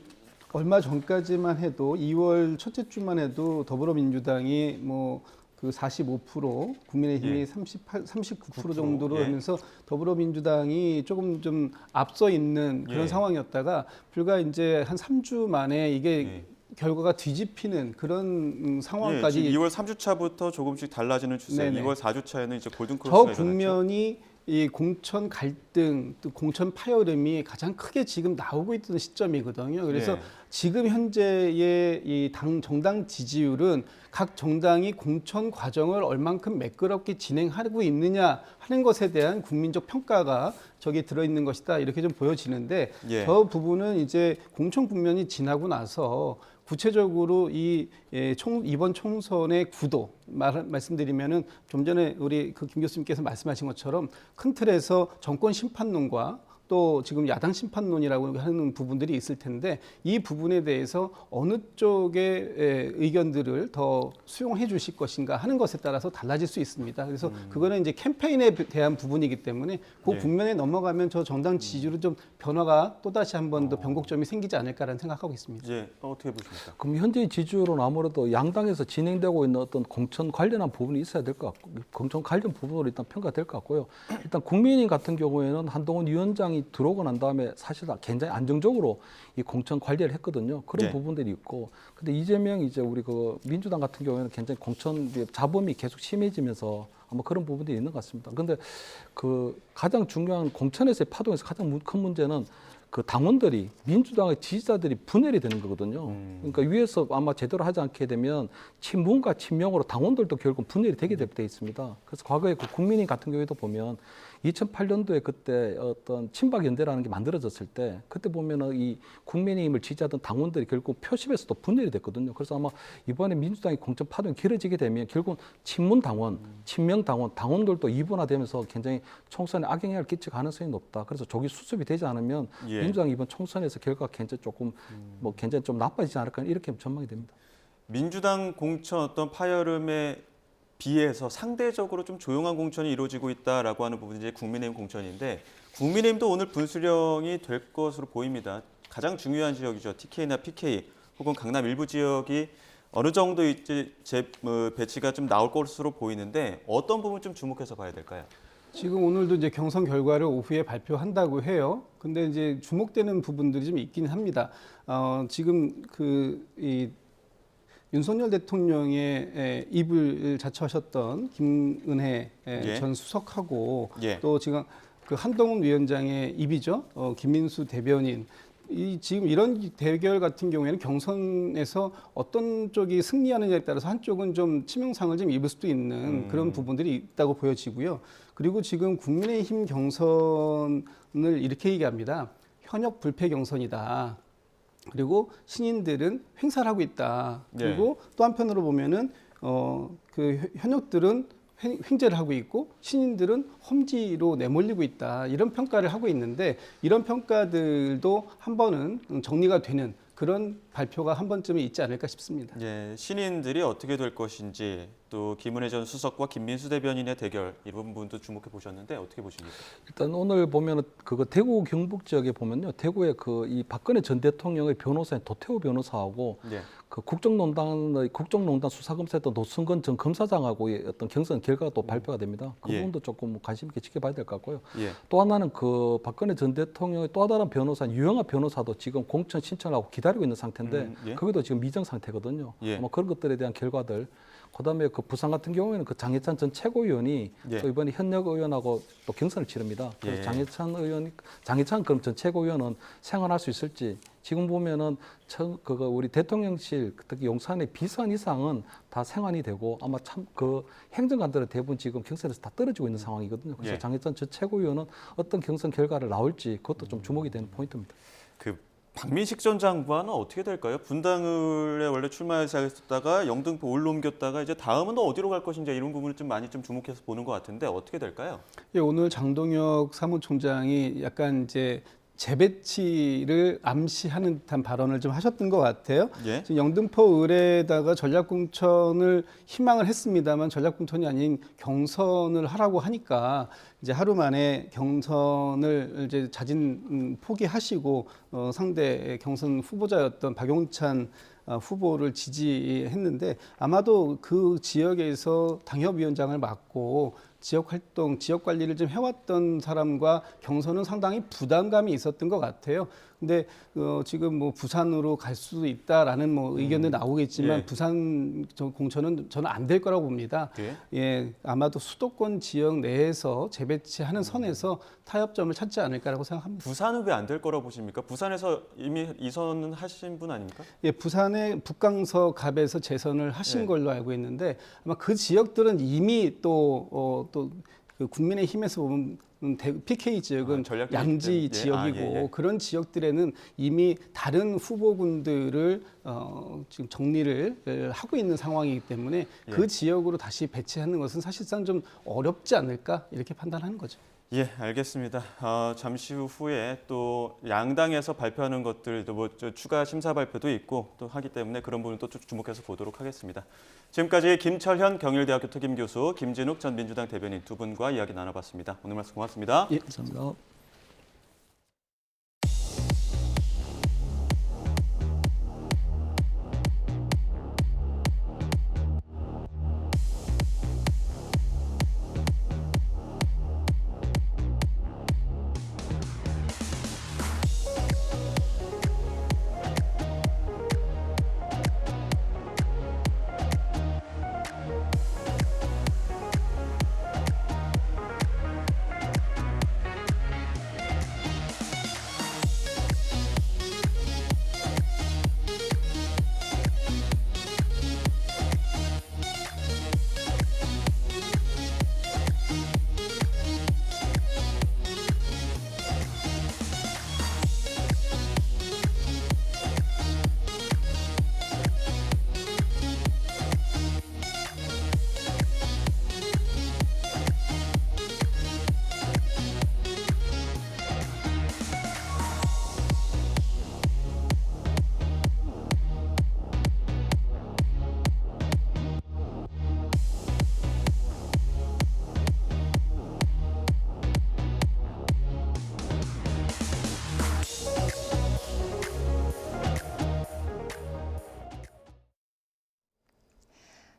Speaker 18: 얼마 전까지만 해도 2월 첫째 주만 해도 더불어민주당이 뭐 그 45%, 국민의힘이 39% 정도로 하면서 더불어민주당이 조금 좀 앞서 있는 그런 상황이었다가 불과 이제 한 3주 만에 이게 결과가 뒤집히는 그런 상황까지.
Speaker 5: 2월 3주차부터 조금씩 달라지는 추세. 2월 4주차에는 이제 골든크로스가
Speaker 18: 저
Speaker 5: 일어났죠.
Speaker 18: 국면이 이 공천 갈등, 또 공천 파열음이 가장 크게 지금 나오고 있던 시점이거든요. 그래서 지금 현재의 이 정당 지지율은 각 정당이 공천 과정을 얼만큼 매끄럽게 진행하고 있느냐 하는 것에 대한 국민적 평가가 저기 들어있는 것이다 이렇게 좀 보여지는데 저 부분은 이제 공천 국면이 지나고 나서 구체적으로 이번 총선의 구도 말씀드리면은 좀 전에 우리 김 교수님께서 말씀하신 것처럼 큰 틀에서 정권 심판론과 또 지금 야당 심판론이라고 하는 부분들이 있을 텐데 이 부분에 대해서 어느 쪽의 의견들을 더 수용해 주실 것인가 하는 것에 따라서 달라질 수 있습니다. 그래서 그거는 이제 캠페인에 대한 부분이기 때문에 그 국면에 넘어가면 저 정당 지지율은 좀 변화가 또다시 한 번 더 변곡점이 생기지 않을까라는 생각하고 있습니다.
Speaker 5: 어떻게 보십니까?
Speaker 19: 그럼 현재 지지율은 아무래도 양당에서 진행되고 있는 어떤 공천 관련한 부분이 있어야 될 것 같고 공천 관련 부분으로 일단 평가될 것 같고요. 일단 국민의힘 같은 경우에는 한동훈 위원장이 들어오고 난 다음에 사실 굉장히 안정적으로 이 공천 관리를 했거든요. 그런 부분들이 있고, 근데 이재명 이제 우리 그 민주당 같은 경우에는 굉장히 공천 잡음이 계속 심해지면서 아마 그런 부분들이 있는 것 같습니다. 근데 그 가장 중요한 공천에서의 파동에서 가장 큰 문제는 그 당원들이 민주당의 지지자들이 분열이 되는 거거든요. 그러니까 위에서 아마 제대로 하지 않게 되면 친문과 친명으로 당원들도 결국 분열이 되게 돼 있습니다. 그래서 과거에 그 국민의힘 같은 경우에도 보면 2008년도에 그때 어떤 친박연대라는 게 만들어졌을 때 그때 보면은 이 국민의힘을 지지하던 당원들이 결국 표심에서도 분열이 됐거든요. 그래서 아마 이번에 민주당이 공천 파동이 길어지게 되면 결국 친문 당원, 친명 당원, 당원들도 이분화되면서 굉장히 총선에 악영향을 끼칠 가능성이 높다. 그래서 조기 수습이 되지 않으면 민주당 이번 총선에서 결과가 굉장히 조금 뭐 굉장히 좀 나빠지지 않을까 이렇게 전망이 됩니다.
Speaker 5: 민주당 공천 어떤 파열음에 비해서 상대적으로 좀 조용한 공천이 이루어지고 있다라고 하는 부분이 이제 국민의힘 공천인데 국민의힘도 오늘 분수령이 될 것으로 보입니다. 가장 중요한 지역이죠. TK나 PK 혹은 강남 일부 지역이 어느 정도 이제 배치가 좀 나올 것으로 보이는데 어떤 부분 좀 주목해서 봐야 될까요?
Speaker 18: 지금 오늘도 이제 경선 결과를 오후에 발표한다고 해요. 근데 이제 주목되는 부분들이 좀 있긴 합니다. 지금 윤석열 대통령의 입을 자처하셨던 김은혜
Speaker 5: 예.
Speaker 18: 전 수석하고
Speaker 5: 예.
Speaker 18: 또 지금 그 한동훈 위원장의 입이죠. 김민수 대변인. 지금 이런 대결 같은 경우에는 경선에서 어떤 쪽이 승리하느냐에 따라서 한쪽은 좀 치명상을 좀 입을 수도 있는 그런 부분들이 있다고 보여지고요. 그리고 지금 국민의힘 경선을 이렇게 얘기합니다. 현역 불패 경선이다. 그리고 신인들은 횡사를 하고 있다. 그리고 또 한편으로 보면은 그 현역들은 횡재를 하고 있고 신인들은 험지로 내몰리고 있다. 이런 평가를 하고 있는데 이런 평가들도 한 번은 정리가 되는 그런 발표가 한 번쯤은 있지 않을까 싶습니다.
Speaker 5: 예, 신인들이 어떻게 될 것인지 또 김은혜 전 수석과 김민수 대변인의 대결 이런 부분도 주목해 보셨는데 어떻게 보십니까?
Speaker 19: 일단 오늘 보면은 그거 대구 경북 지역에 보면요, 대구의 그 이 박근혜 전 대통령의 변호사인 도태우 변호사하고
Speaker 5: 예.
Speaker 19: 그 국정농단 수사검사했던 노승건 전 검사장하고의 어떤 경선 결과가 또 발표가 됩니다. 그
Speaker 5: 예.
Speaker 19: 부분도 조금 관심 있게 지켜봐야 될 것 같고요.
Speaker 5: 예.
Speaker 19: 또 하나는 그 박근혜 전 대통령의 또 다른 변호사인 유영하 변호사도 지금 공천 신청하고 기다리고 있는 상태인데
Speaker 5: 예.
Speaker 19: 거기도 지금 미정 상태거든요.
Speaker 5: 예.
Speaker 19: 아마 그런 것들에 대한 결과들. 그다음에 그 부산 같은 경우에는 그 장해찬 전 최고위원이
Speaker 5: 예.
Speaker 19: 또 이번에 현역 의원하고 또 경선을 치릅니다. 그래서
Speaker 5: 예.
Speaker 19: 장해찬 그럼 전 최고위원은 생활할 수 있을지 지금 보면은 그거 우리 대통령실 특히 용산의 비서관 이상은 다 생환이 되고 아마 참 그 행정관들은 대부분 지금 경선에서 다 떨어지고 있는 상황이거든요. 그래서
Speaker 5: 예.
Speaker 19: 장해찬 전 최고위원은 어떤 경선 결과를 나올지 그것도 좀 주목이 되는 포인트입니다.
Speaker 5: 그 박민식 전 장관은 어떻게 될까요? 분당을에 원래 출마해서 했다가 영등포 올옮겼다가 이제 다음은 또 어디로 갈 것인지 이런 부분을 좀 많이 좀 주목해서 보는 것 같은데 어떻게 될까요?
Speaker 18: 예, 오늘 장동혁 사무총장이 약간 이제 재배치를 암시하는 듯한 발언을 좀 하셨던 것 같아요.
Speaker 5: 예.
Speaker 18: 지금 영등포 을에다가 전략공천을 희망을 했습니다만 전략공천이 아닌 경선을 하라고 하니까 이제 하루 만에 경선을 이제 자진 포기하시고 상대 경선 후보자였던 박용찬 후보를 지지했는데 아마도 그 지역에서 당협위원장을 맡고 지역 활동, 지역 관리를 좀 해왔던 사람과 경선은 상당히 부담감이 있었던 것 같아요. 근데 지금 뭐 부산으로 갈 수도 있다라는 뭐 의견도 나오겠지만
Speaker 5: 예.
Speaker 18: 부산 공천은 저는 안 될 거라고 봅니다.
Speaker 5: 예.
Speaker 18: 예, 아마도 수도권 지역 내에서 재배치하는 선에서 타협점을 찾지 않을까라고 생각합니다.
Speaker 5: 부산은 왜 안 될 거라고 보십니까? 부산에서 이미 이선은 하신 분 아닙니까?
Speaker 18: 예, 부산의 북강서 갑에서 재선을 하신
Speaker 5: 예.
Speaker 18: 걸로 알고 있는데 아마 그 지역들은 이미 또 그 국민의힘에서 보면 PK 지역은 양지
Speaker 5: 예.
Speaker 18: 지역이고
Speaker 5: 예.
Speaker 18: 그런 지역들에는 이미 다른 후보군들을 지금 정리를 하고 있는 상황이기 때문에 그
Speaker 5: 예.
Speaker 18: 지역으로 다시 배치하는 것은 사실상 좀 어렵지 않을까 이렇게 판단하는 거죠.
Speaker 5: 예, 알겠습니다. 잠시 후에 또 양당에서 발표하는 것들도 뭐 추가 심사 발표도 있고 또 하기 때문에 그런 부분도 또 주목해서 보도록 하겠습니다. 지금까지 김철현 경일대학교 특임교수, 김진욱 전 민주당 대변인 두 분과 이야기 나눠봤습니다. 오늘 말씀 고맙습니다.
Speaker 18: 예, 감사합니다.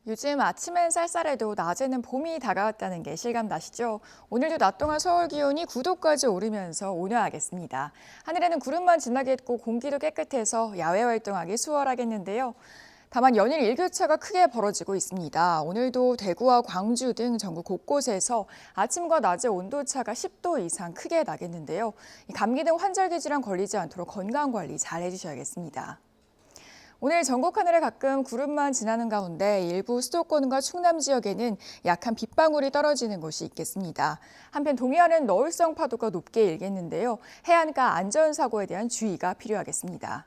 Speaker 1: 요즘 아침엔 쌀쌀해도 낮에는 봄이 다가왔다는 게 실감나시죠? 오늘도 낮 동안 서울 기온이 9도까지 오르면서 온화하겠습니다. 하늘에는 구름만 진하게 있고 공기도 깨끗해서 야외 활동하기 수월하겠는데요. 다만 연일 일교차가 크게 벌어지고 있습니다. 오늘도 대구와 광주 등 전국 곳곳에서 아침과 낮의 온도차가 10도 이상 크게 나겠는데요. 감기 등 환절기 질환 걸리지 않도록 건강관리 잘 해주셔야겠습니다. 오늘 전국 하늘에 가끔 구름만 지나는 가운데 일부 수도권과 충남 지역에는 약한 빗방울이 떨어지는 곳이 있겠습니다. 한편 동해안은 너울성 파도가 높게 일겠는데요. 해안가 안전사고에 대한 주의가 필요하겠습니다.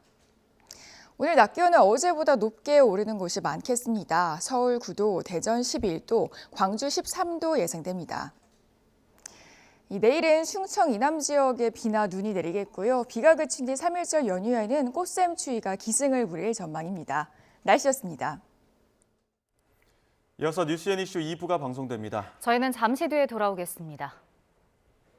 Speaker 1: 오늘 낮 기온은 어제보다 높게 오르는 곳이 많겠습니다. 서울 9도, 대전 11도, 광주 13도 예상됩니다. 내일은 충청 이남 지역에 비나 눈이 내리겠고요. 비가 그친 뒤 3일절 연휴에는 꽃샘 추위가 기승을 부릴 전망입니다. 날씨였습니다.
Speaker 5: 이어서 뉴스 앤 이슈 2부가 방송됩니다.
Speaker 6: 저희는 잠시 뒤에 돌아오겠습니다.